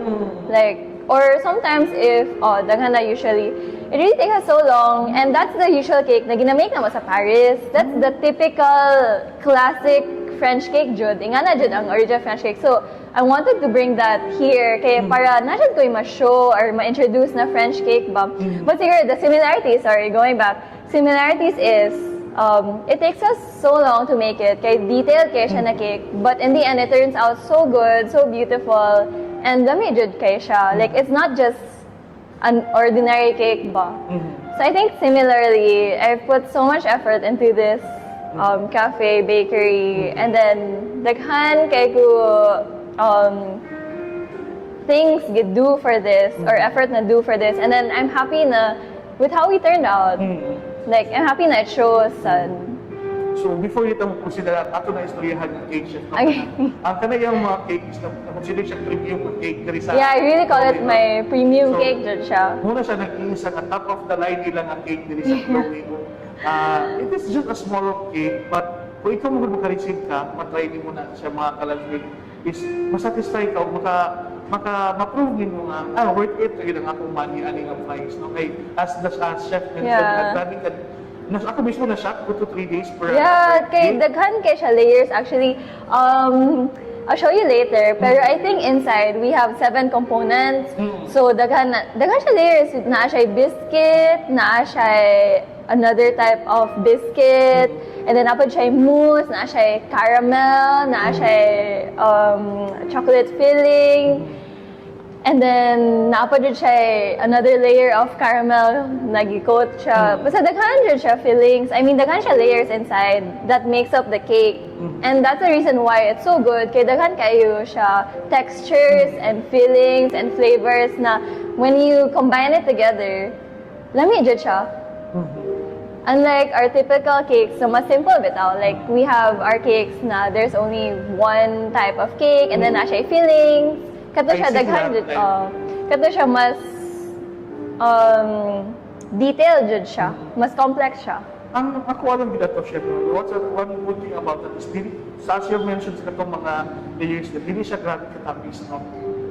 Like, or sometimes if, daghan na usually, it really takes us so long. And that's the usual cake na ginamake na mo sa Paris. That's the typical, classic French cake, jud. Nga na jud ang original French cake. So, I wanted to bring that here. Kaya para na jud ko yung ma-show or ma-introduce na French cake ba. But siguro, the similarities, sorry, going back, similarities is, it takes us so long to make it. Kaya detailed kaya siya na cake. But in the end, it turns out so good, so beautiful, and lami jud kaya siya. Like, it's not just an ordinary cake ba. So I think similarly, I've put so much effort into this cafe, bakery, and then daghan kay ko things get do for this, or effort na do for this, and then I'm happy na with how we turned out. Like, I'm happy na it shows.
So, before ito mo consider, ato na istoryahan ng cake chef.
Okay.
Ang kanayang mga cakes na consider siya premium cake dari sa...
Yeah, I really call it my premium cake jud siya.
Muna siya nag-iisa at top of the line nila nga cake dari sa Chloe. It is just a small cake, but kung ikaw mo makareceive ka, matry din mo na siya mga kalansin, is masatisfy ka o ma-prove din mo nga, worth it, yun ang akong money, aning ang price. No? Kay, as chef mentioned,
Yeah.
ako mismo na-shock 2 to 3 days per
Yeah, kay
cake.
daghan kay siya layers actually. I'll show you later, pero I think inside we have 7 components. So daghan siya layers. Naa siya biscuit, naa siya another type of biscuit, and then napod siya mousse, naa siya caramel, naa siya chocolate filling. And then, napod siya another layer of caramel, nag-coat siya. Basta daghan jud siya fillings. I mean, daghan siya layers inside that makes up the cake. And that's the reason why it's so good. Kaya daghan kayo siya textures and fillings and flavors na when you combine it together, lami jud siya. Unlike our typical cakes, so mas simple bitaw. Like, we have our cakes na there's only one type of cake and then na siya fillings. Kato siya
Basic
daghan
lang,
jud.
like-
Kato siya mas detailed jud siya. Mas complex siya.
Ang ako alam gila to, chef, what's one good thing about that is, as you mentioned sa itong mga layers, hindi siya grabe katapis, no?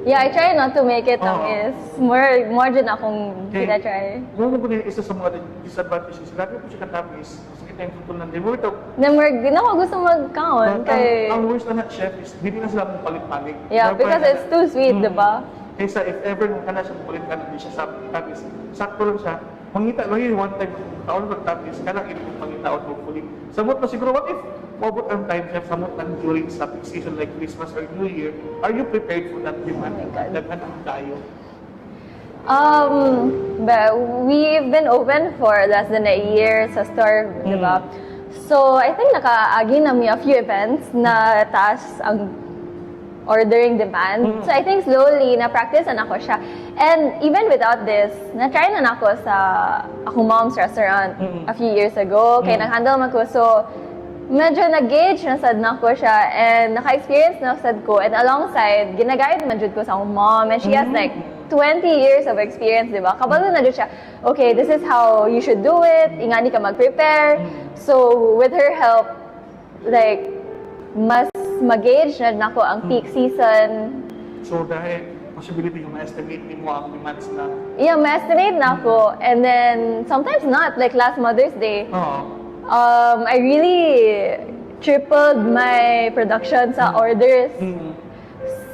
Yeah, I try not to make it
Oo.
is more dyan akong try.
Mo ko din isa sa mga disadvantages, grabe po siya katapis, kasi kita yung tutulan din. Mo ito,
Na more, di na ako gusto mag-count kay...
ang worst na chef is, hindi na sila mong palit-palit.
Yeah, because it's too sweet, di ba?
Kaysa if ever nung kana siya palit ka na, hindi siya sa tapis, sakto lang siya. Mangita, lagi one time, taon pagtapis, kanang ito mong pangitaon hopefully. Samot na siguro, what if mabot ang time, chef, samot na during sa peak season like Christmas or New Year, are you prepared for that demand? Daghan ang tayo.
But we've been open for less than a year sa store, di ba? So, I think nakaagi na mi a few events na taas ang ordering demand. So, I think slowly, na-practice na ako siya. And even without this, na-try na ako sa akong mom's restaurant a few years ago. Kaya nag-handle man ko. So, medyo nag-gauge na sad na ko siya and naka-experience na sad ko and alongside ginaguide man jud ko sa akong mom and she has like 20 years of experience, di ba? Kabalo na jud siya, okay, this is how you should do it, ingani ka mag-prepare. So with her help, like mas mag-gauge na nako ang peak season.
So dahil possibility yung ma-estimate mo ang demands na.
Yeah, ma-estimate na ako and then sometimes not, like last Mother's Day.
Oo.
I really tripled my production sa orders.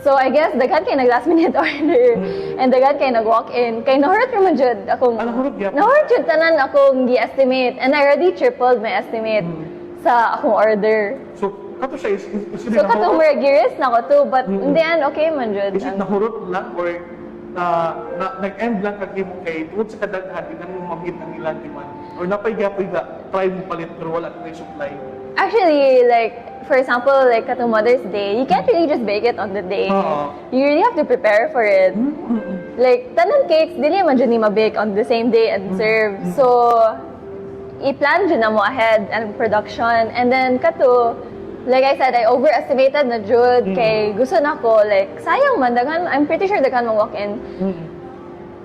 So I guess daghan kay nag last minute order and daghan kay nag-walk in. Kay nahurot naman jud akong
Nahurot gyapon?
nahurot jud tanan akong gi-estimate and I already tripled my estimate sa akong order.
So kato siya is it
So katong murag-giris na ko too but in the end okay man jud.
Is it nahurot lang or nag-end lang kag mo kay tungod sa kadaghan di mo ma-meet ang ilang demand or napay-gapoy ga try mo palit pero wala na supply?
Actually, like, for example, like katong Mother's Day, you can't really just bake it on the day. You really have to prepare for it. Like, tanan cakes, dili man dyan ni ma-bake on the same day and serve. So, i-plan dyan na mo ahead and production. And then, kato, like I said, I overestimated na jud kay gusto na ko, like, sayang man, daghan, I'm pretty sure daghan mag walk in.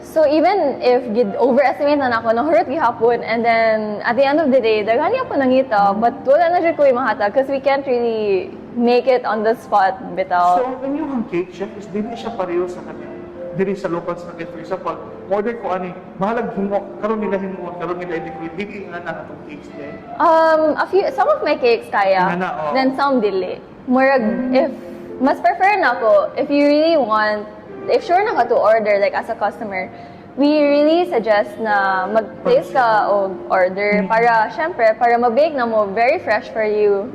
So even if overestimate na ako, nahurot gihapon, and then at the end of the day, daghan niya po nangita, but wala na siya ko imahatag because we can't really make it on the spot bitaw.
So ang inyong cake chef is dili siya pareho sa kanya. Dili sa local market, for example, order ko ani, mahalag himo, karon nila himo, karon nila liquid, dili nga na atong cakes niya.
Some of my cakes kaya,
Nga na, oh.
then some dili. Murag, if, mas prefer na ako, if you really want, if sure na ka to order, like as a customer, we really suggest na mag-place ka o order para, syempre, para ma-bake na mo, very fresh for you.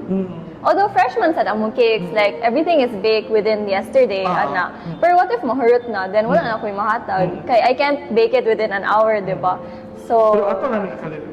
Although fresh man sa among cakes, like everything is baked within yesterday, ana. Pero what if mahurot na, then wala na ako yung mahatag. Kaya I can't bake it within an hour, di ba? So,
Pero ato na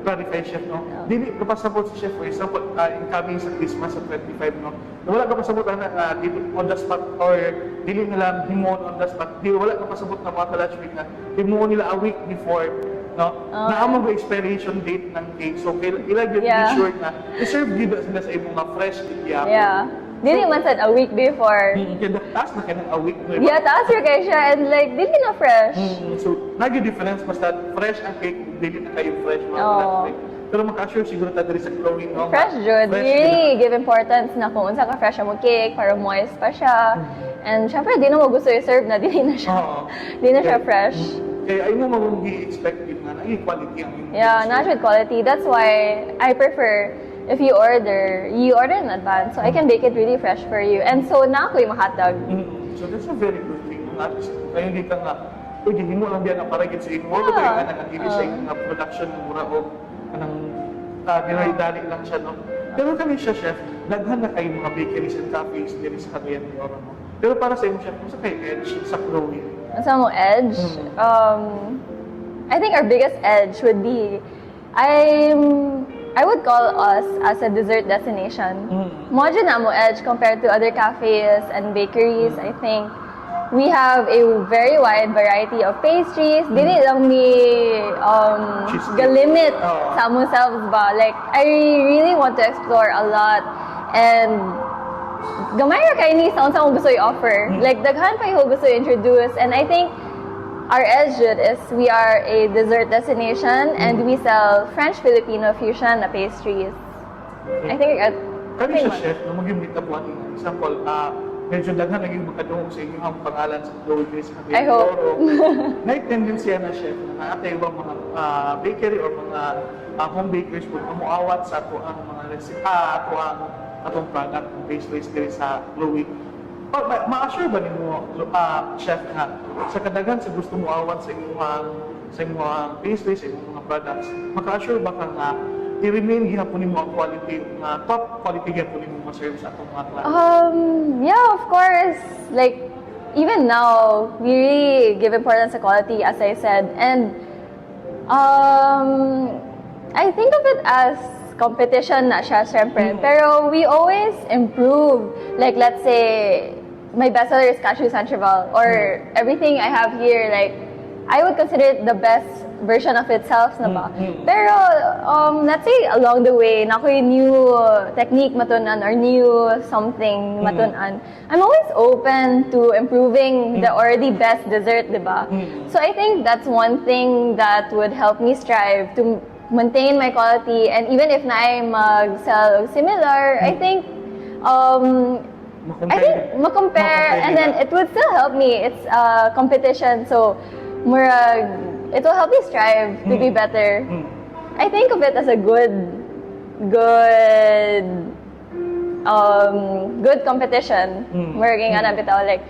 clarify chef, no? Dili ka pasabot si chef, for example, incoming sa Christmas sa 25, no? Wala ka pasabot na dili on the spot or dili nila himon on the spot. Dili wala ka pasabot na mga ka-lunch week na himon nila a week before, no? Naamang ba expiration date ng cake. So, kailangan
Yeah.
be sure na i-serve dito sila sa imong mga fresh cake.
yeah. Dili man sad a week before.
Kaya taas na kayo ng a week. no?
Yeah, taas yung kay siya and like, dili na fresh.
So, nag-difference basta fresh ang cake, dili na kayo fresh mga
Oo.
lunch break. Pero maka-assure siguro tayo sa glowing, no?
Fresh jud. We
Fresh
really give importance na kung unsa ka fresh mo cake para moist pa siya. And syempre, di na mo gusto i-serve na dili na siya.
Oo.
Di na siya fresh.
Kaya ay mo mag-i-expect din na quality ang inyong
Yeah, not with quality. That's why I prefer if you order in advance so I can bake it really fresh for you. And so na ako yung mahatag.
So that's a very good thing. At least, kaya hindi ka nga, pwede mo lang diyan ang paragin sa inyo. Or kaya nga nangagili sa inyong production ng mura o anang dinay-dali lang siya, no? Pero kami siya, chef, daghan na kayo mga bakeries and cafes diri sa Cagayan de Oro, no? Pero para sa inyo, chef, kung sa kayo edge, sa growing.
Sa mo edge, I think our biggest edge would be, I would call us as a dessert destination. Mo dyan na mo edge compared to other cafes and bakeries, I think. We have a very wide variety of pastries. Dili lang ni
Cheesecake.
galimit
Oo.
sa among selves ba. Like, I really want to explore a lot. And gamay ra kay ni sa unsa akong gusto i-offer. Like, daghan pa yung gusto i-introduce. And I think our edge jud is we are a dessert destination and we sell French-Filipino fusion na pastries. I think
Kami siya, chef, nung mag-meet up one example, medyo daghan naging makadungog sa inyo ang pangalan sa Chloe Grace
I
Cagayan de
hope.
Oro. May-tendency na, chef, na naatay ibang mga bakery or mga home bakers po na muawat sa ato ang mga atong product, pastries diri sa Chloe. Ma-assure ba nimo, chef, nga sa kadaghan sa gusto mo awat sa inyong pastries, sa inyong mga products, maka-assure ba ka nga i-remain gihapon nimo ang quality, top quality gihapon nimo ma-serve sa atong mga clients?
Yeah, of course. Like, even now, we really give importance to quality, as I said. And I think of it as competition na siya, syempre. Pero we always improve. Like, let's say, my bestseller is Cashew Sancheval, or everything I have here, like, I would consider it the best version of itself na ba. Pero, let's say, along the way, na ako'y new technique matunan or new something matunan, I'm always open to improving the already best dessert, di ba? So I think that's one thing that would help me strive to maintain my quality, and even if na mag-sell similar, I think, makompare, and then it would still help me. It's a competition, so it will help me strive to be better. I think of it as a good competition. Working on bitaw, like,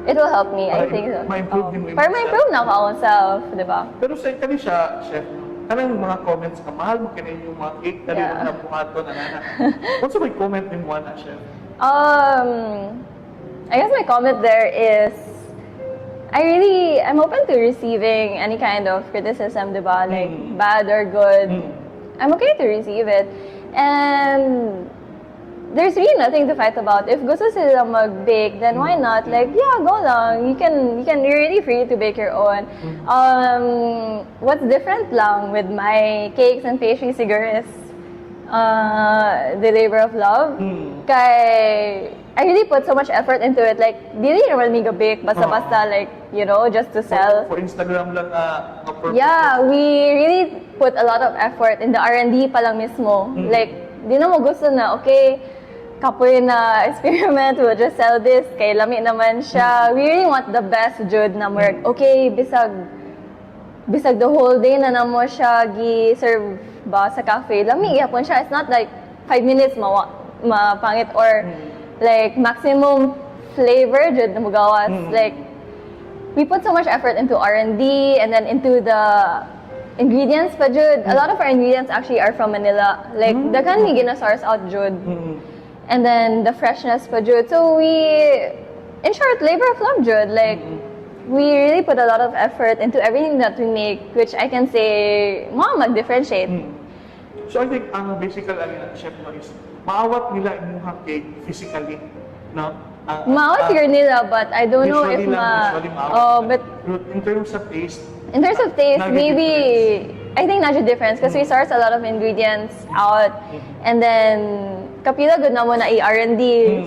it will help me, I think so.
Ma-improve din mo yung
Para ma-improve na ako akong self, di ba?
Pero sa kani siya, chef, kanang mga comments ka, mahal mo kini yung mga cake, kani
Yeah.
na buhato na nana. What's may comment din mo na, chef?
I guess my comment there is, I'm open to receiving any kind of criticism, diba? Like, bad or good. I'm okay to receive it. And there's really nothing to fight about. If gusto sila mag-bake, then why not? Like, yeah, go lang. You're really free to bake your own. What's different lang with my cakes and pastries siguro is the labor of love. Kay, I really put so much effort into it. Like, dili naman mi bake basta-basta, like, you know, just to sell.
For Instagram lang na
Yeah, we really put a lot of effort in the R&D pa lang mismo. Like, di na mo gusto na, okay, kapoy na experiment, we'll just sell this, kay lami naman siya. We really want the best jud na work. Okay, bisag the whole day na namo siya gi-serve ba sa cafe. Lami gyapon siya. It's not like 5 minutes mapangit or like maximum flavor jud na magawas. Like, we put so much effort into R&D and then into the ingredients pa jud. A lot of our ingredients actually are from Manila. Like, daghan mi gina-source out jud. And then the freshness pa jud. So in short, labor of love jud. Like, we really put a lot of effort into everything that we make, which I can say, mag-differentiate.
So I think ang basically chef mo is maawat nila imuhang cake physically, no?
Maawat siguro nila, but I don't know if
Usually maawat.
but
In terms of taste,
in terms of taste,
Nagi
maybe I think not a difference because we source a lot of ingredients out, and then kapila good na mo na i-R&D.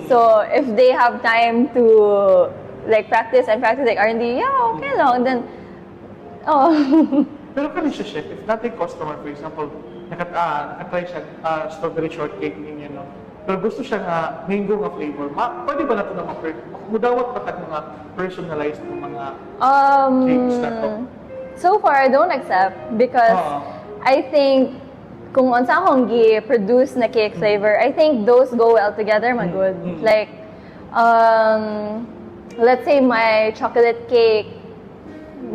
So if they have time to like practice like R&D, yeah, okay lang. Then
pero kani siya chef, if natin customer, for example, nakatry siya strawberry shortcake ninyo, no? Pero gusto siya nga mango nga flavor, pwede ba nato na mudawat ba tag mga personalized ng mga cakes na to?
So far, I don't accept because I think kung unsa akong gi-produce na cake flavor, I think those go well together, good. Like, let's say my chocolate cake,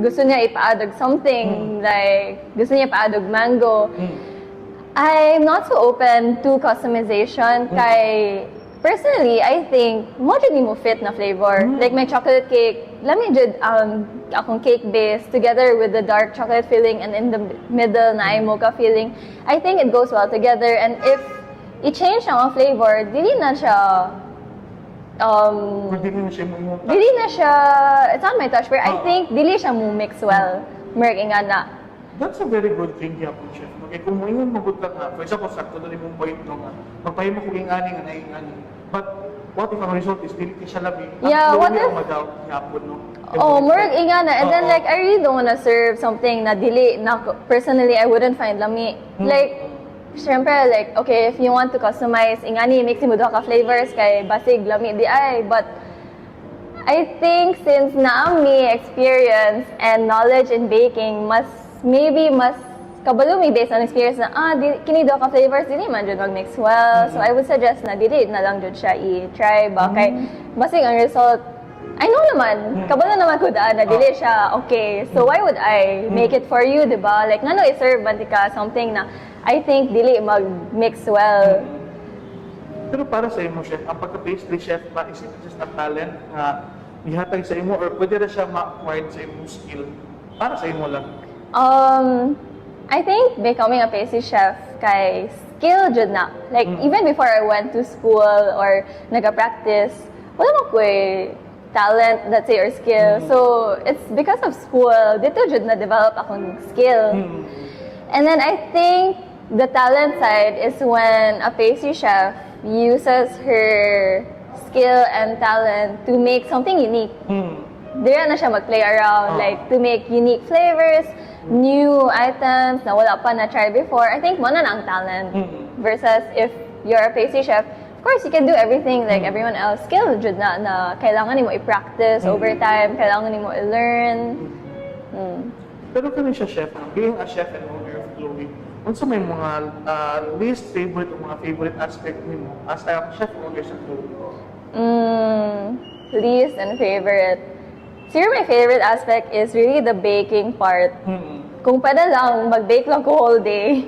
gusto niya ipaadog something, like, gusto niya ipaadog mango. I'm not so open to customization. Kay, personally, I think, mo dyan mo fit na flavor. Like my chocolate cake, lami dyan akong cake base together with the dark chocolate filling and in the middle na ay mocha filling. I think it goes well together. And if i-change ang flavor, dili na siya dili na siya, it's not my touch, but I think dili siya mo mix well. Merk nga na.
That's a very good thing yapon, chef. Okay, kung mo ingon mabutlak na, for example, sakto na rin mong point no nga, magpahimo ko ingani nga na ingani. But what if ang result is dili siya labi?
Yeah, what if
yapon, no?
Merk nga na. And then like, I really don't wanna serve something na dili, na personally, I wouldn't find lami. Like, syempre, like, okay, if you want to customize, ingani, mix mo ka flavors, kay basig, lami, di ay. But, I think since naami experience and knowledge in baking, mas kabalo mi based on experience na, kini ka flavors, dili man dyan mag-mix well. So, I would suggest na dili na lang dyan siya i-try ba. Kay, basig ang result, I know naman, kabalo naman ko daan na dili siya okay. So, why would I make it for you, di ba? Like, ngano i-serve ba ka something na I think dili mag-mix well.
Pero para sa imo, chef, ang pagka-pastry chef ba is it just a talent na ihatag sa imo or pwede na siya ma-acquired sa imong skill? Para sa imo lang.
I think becoming a pastry chef kay skill jud na. Like even before I went to school or naga-practice, wala mo ko talent, let's say, or skill. So it's because of school, dito jud na develop akong skill. And then I think the talent side is when a pastry chef uses her skill and talent to make something unique. Dira na siya mag-play around, like to make unique flavors, new items na wala pa na-try before. I think mo na ang talent. Versus if you're a pastry chef, of course, you can do everything like everyone else. Skill jud na kailangan nimo i-practice over time, kailangan nimo i-learn.
Pero kani siya chef, being a chef and owner of Chloe, unsa may mga least favorite o mga favorite aspect nimo as a chef and owner sa Chloe?
Least and favorite. Siguro my favorite aspect is really the baking part. Kung pwede lang, mag-bake lang ko whole day.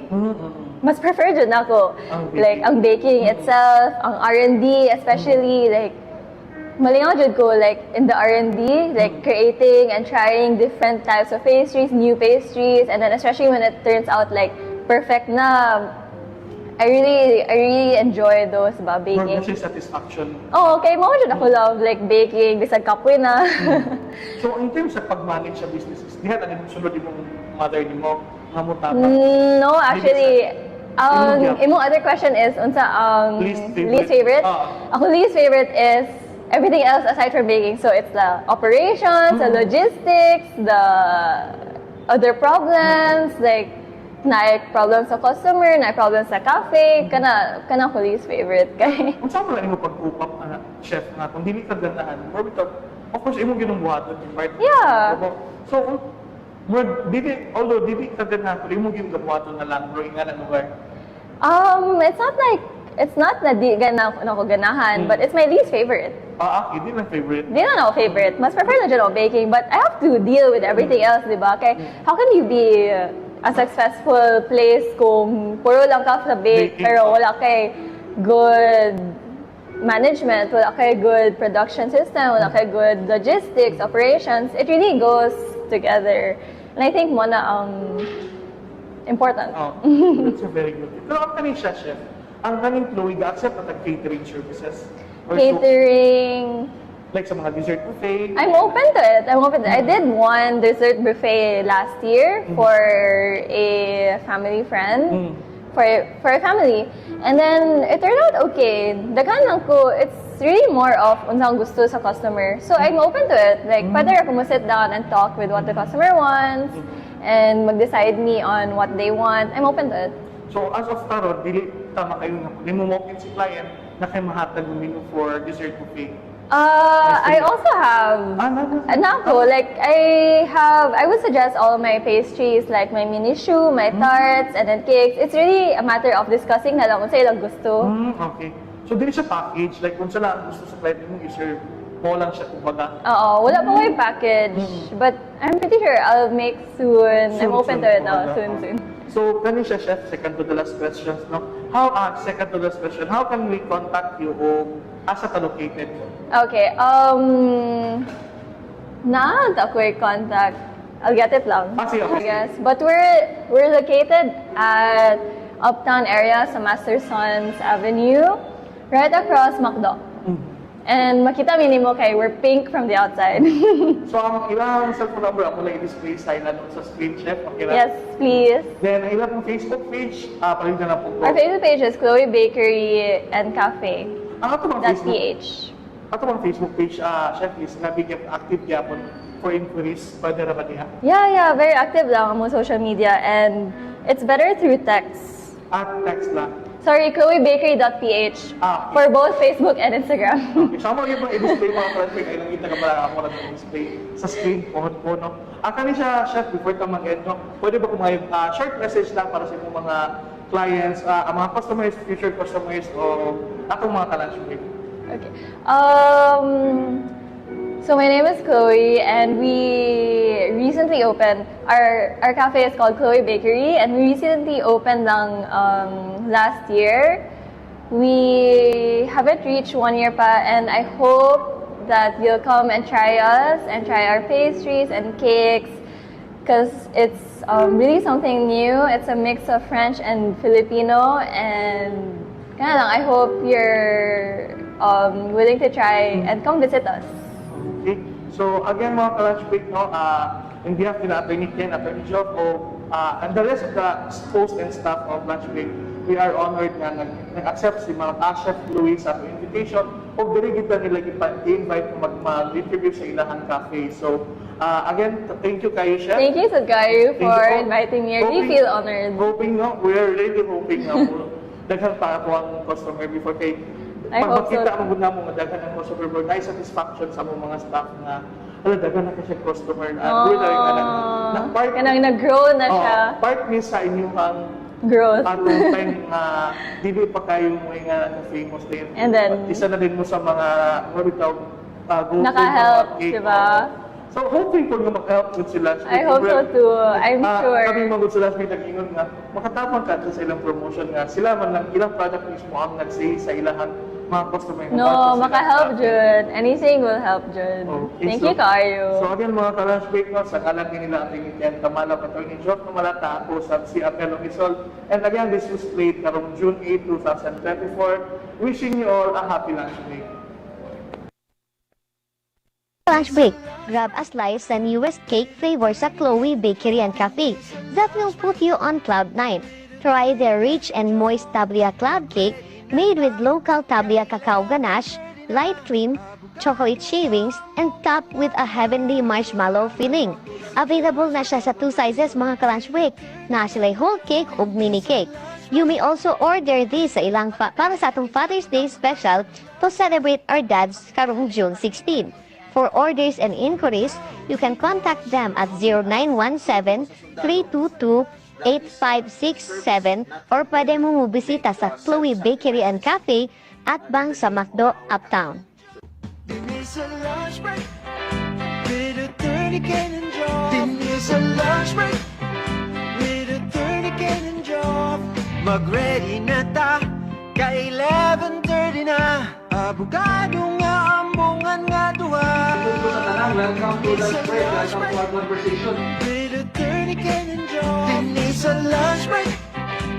Mas prefer dyan ako. Like, ang baking itself, ang R&D especially, like, malingaw dyan ko, like, in the R&D, like, creating and trying different types of pastries, new pastries, and then especially when it turns out, like, perfect na, I really enjoy those ba, baking.
More satisfaction.
Oh, okay, mo dyan ako love, like, baking, bisag kapoy na.
So, in terms sa pag-manage sa businesses, diha na sunod imong mother nimo nga mo tama?
No, actually, imong other question is, unsa ang least favorite? Ako least favorite is everything else aside from baking. So, it's the operations, the logistics, the other problems, like, na problems sa customer, na problems sa cafe, kana ko least favorite kay.
Unsa man nimo pag-cook up chef nga kung dili ka ganahan, or because of course imong ginubuhaton yung part.
Yeah.
So, although dili ka ganahan, pero imong ginubuhaton na lang bro ingana lugar.
It's not na di ko ganahan, but it's my least favorite.
Okay, di lang favorite.
Di na ako favorite. Mas prefer na dyan ako baking, but I have to deal with everything else, di ba? Kaya, how can you be a successful place kung puro lang ka sa bake, pero wala kay good management, wala kay good production system, wala kay good logistics, operations. It really goes together. And I think mo na ang important.
That's very good. Pero ang kanin siya, chef, ang kanin Chloe, ga-accept na catering services? Or
Catering...
like sa mga dessert buffet?
I'm open to it. I did one dessert buffet last year for a family friend, for a family. And then, it turned out okay. Daghan lang ko, it's really more of unsang gusto sa customer. So, I'm open to it. Like, pwede ako mo sit down and talk with what the customer wants and mag-decide me on what they want. I'm open to it.
So, as of tarot, dili tama kayo na kung mo-walk-in si client na kayo mahatag ng menu for dessert buffet.
I also have like I would suggest all of my pastries, like my mini choux, my tarts, and then cakes. It's really a matter of discussing na lang kung sa'yo lang gusto.
Okay. So, dili siya package, like kung saan lang gusto sa client mo, i-serve mo lang siya kumbaga.
Oo, wala pa may package, but I'm pretty sure I'll make soon. I'm open to it now, soon.
So, kanin siya, chef, second to the last questions, no? Second to the last question, how can we contact you o asa ka located?
Okay, ako'y contact. I'll get it lang.
Sige.
I guess. But we're located at Uptown area sa Master Sons Avenue, right across McDo. And makita minimo kay we're pink from the outside.
So, ang ilang cellphone number ako lang i-display sa ila doon sa screen, chef. Okay lang?
Yes, please.
Then, ang ilang Facebook page, palitan na po ko.
Our Facebook page is Chloe Bakery and Cafe.
Ato bang
.ph.
Ato bang Facebook page, chef, is nabigyan active gyapon for inquiries, pwede ra ba niya?
Yeah, very active lang ang mga social media and it's better through text.
Text lang.
Sorry, chloebakery.ph for both Facebook and Instagram.
Okay, sama yung mga i-display mga traffic, ay nangita ka pala ako na display sa screen po, no? Kani siya, chef, before ka mag-end, no? Pwede ba kung may short message lang para sa mga clients, ang mga customers, future customers, o atong mga ka-lunch break?
Okay. So my name is Chloe, and we recently opened our cafe is called Chloe Bakery, and we recently opened lang last year. We haven't reached 1 year pa, and I hope that you'll come and try us and try our pastries and cakes, because it's really something new. It's a mix of French and Filipino, and I hope you're willing to try and come visit us.
So again mga ka-lunch break, no, in behalf nila Atty. Ken, Atty. Job, and the rest of the host and staff of lunch break, we are honored na nag-accept si Ma'am Chef Louis sa ating invitation o diri kita nila i-invite mag-interview sa Ilahan Cafe. So again, thank you kayo, Chef.
Thank you, Sudgaru,
Thank
for
you.
inviting me. I really feel honored.
Hoping, no, we are really hoping na daghan pa ako ang customer before kay
I hope so.
pagkita mo na mo nga daghan ang customer before na satisfaction sa among mga staff na daghan na kasi customer
Kanang nag-grow na siya.
part ni sa inyong
Growth.
atong time nga dili pa kayo mo nga famous din.
And then,
isa na din mo sa mga what we call go-to
Naka-help,
mga cake.
diba?
So hoping po nga mag-help with sila.
I hope so too. I'm sure.
Kami magod sila sa nag-ingon nga makatapang ka sa ilang promotion nga sila man lang ilang product mismo ang nag-say sa ilang mga customer.
No, maka-help Jud. Anything will help Jud.
Okay,
Thank you, Kayo.
So again mga ka-lunch break, no, sa kalan nila ating Ken Tamala, Atty. Job na malata ako sa si Abel Isol. And again, this was played karong June 8, 2024. Wishing you all a happy lunch break.
Lunch break. Grab a slice sa newest cake flavor sa Chloe Bakery and Cafe that will put you on cloud 9. Try their rich and moist tablia cloud cake made with local tablia cacao ganache, light cream, chocolate shavings, and topped with a heavenly marshmallow filling. Available na siya sa 2 sizes mga ka-lunch break, na sila'y whole cake o mini cake. You may also order this sa ilang para sa atong Father's Day special to celebrate our dads karong June 16. For orders and inquiries, you can contact them at 0917-322-8567 or pwede mo mubisita sa Chloe Bakery and Cafe at Bang sa Macdo, Uptown.
It's a lunch break with Atty. Ken and Job. It's a lunch break with Atty. Ken and Job. Mag-ready na ta, kay 11:30 na. Abogado nga ambungan nga duha.
Welcome to Lunch Break. Welcome to our conversation.
With Atty. Ken and Job. It's a lunch break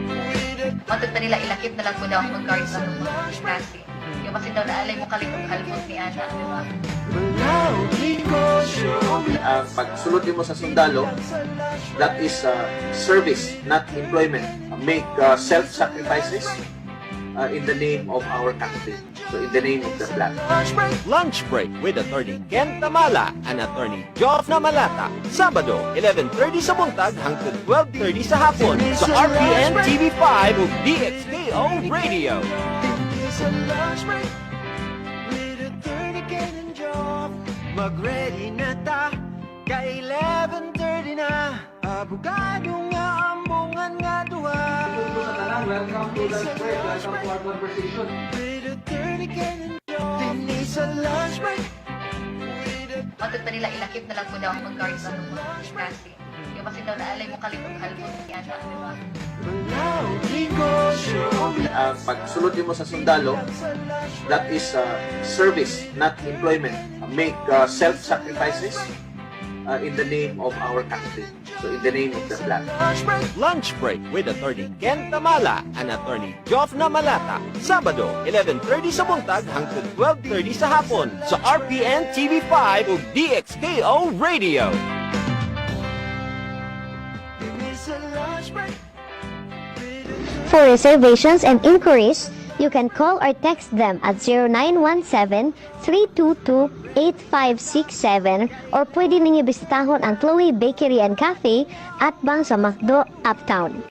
with
Matod na nila ilakip na lang ko daw ang mag-guard sa mga kasi. Yung kasi daw naalay mo kalipot ni Ana, di ba?
Ang pagsulod mo sa sundalo, that is service, not employment. Make self-sacrifices in the name of our country. So in the name of the flag.
Lunch break with Atty. Ken Tamala and Atty. Joff na Malata. Sabado, 11:30 sa buntag hangtod 12:30 sa hapon sa RPN TV5 ug DXKO Radio.
It's a lunch break with Atty. Ken and Job. Mag-ready na ta, kay 11:30 na. Abogado nga ambungan nga duha.
Welcome to Lunch Break. Welcome to our conversation.
With Atty. Ken and Job. It's a lunch break with
Matod na nila ilakip na lang ko daw ang mag-guard sa mga kasi. Yung kasi daw naalay mo kalipot ni Ana, di ba?
Ang pagsulod mo sa sundalo, that is service, not employment. Make self-sacrifices in the name of our country. So in the name of the flag.
Lunch break with Atty. Ken Tamala and Atty. Joff na Malata. Sabado, 11:30 sa buntag hangtod 12:30 sa hapon sa RPN TV5 ug DXKO Radio.
It's a lunch break.
For reservations and inquiries, you can call or text them at 0917-322-8567 or pwede ninyo bisitahon ang Chloe Bakery and Cafe at Bang sa Macdo, Uptown.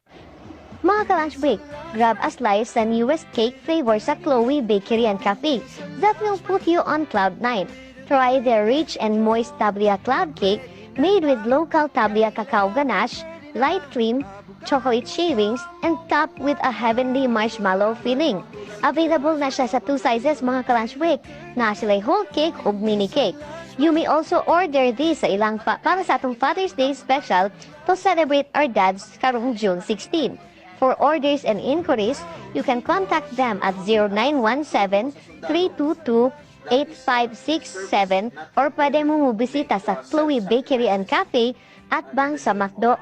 Mga ka-lunch break, grab a slice sa newest cake flavor sa Chloe Bakery and Cafe that will put you on cloud 9. Try their rich and moist tablia cloud cake made with local tablia cacao ganache, light cream, chocolate shavings, and topped with a heavenly marshmallow filling. Available na siya sa 2 sizes mga ka-lunch break, na sila'y whole cake o mini cake. You may also order this sa ilang para sa atong Father's Day special to celebrate our dads karong June 16. For orders and inquiries, you can contact them at 0917-322-8567 or pwede mo mubisita sa Chloe Bakery and Cafe at Bang sa Macdo,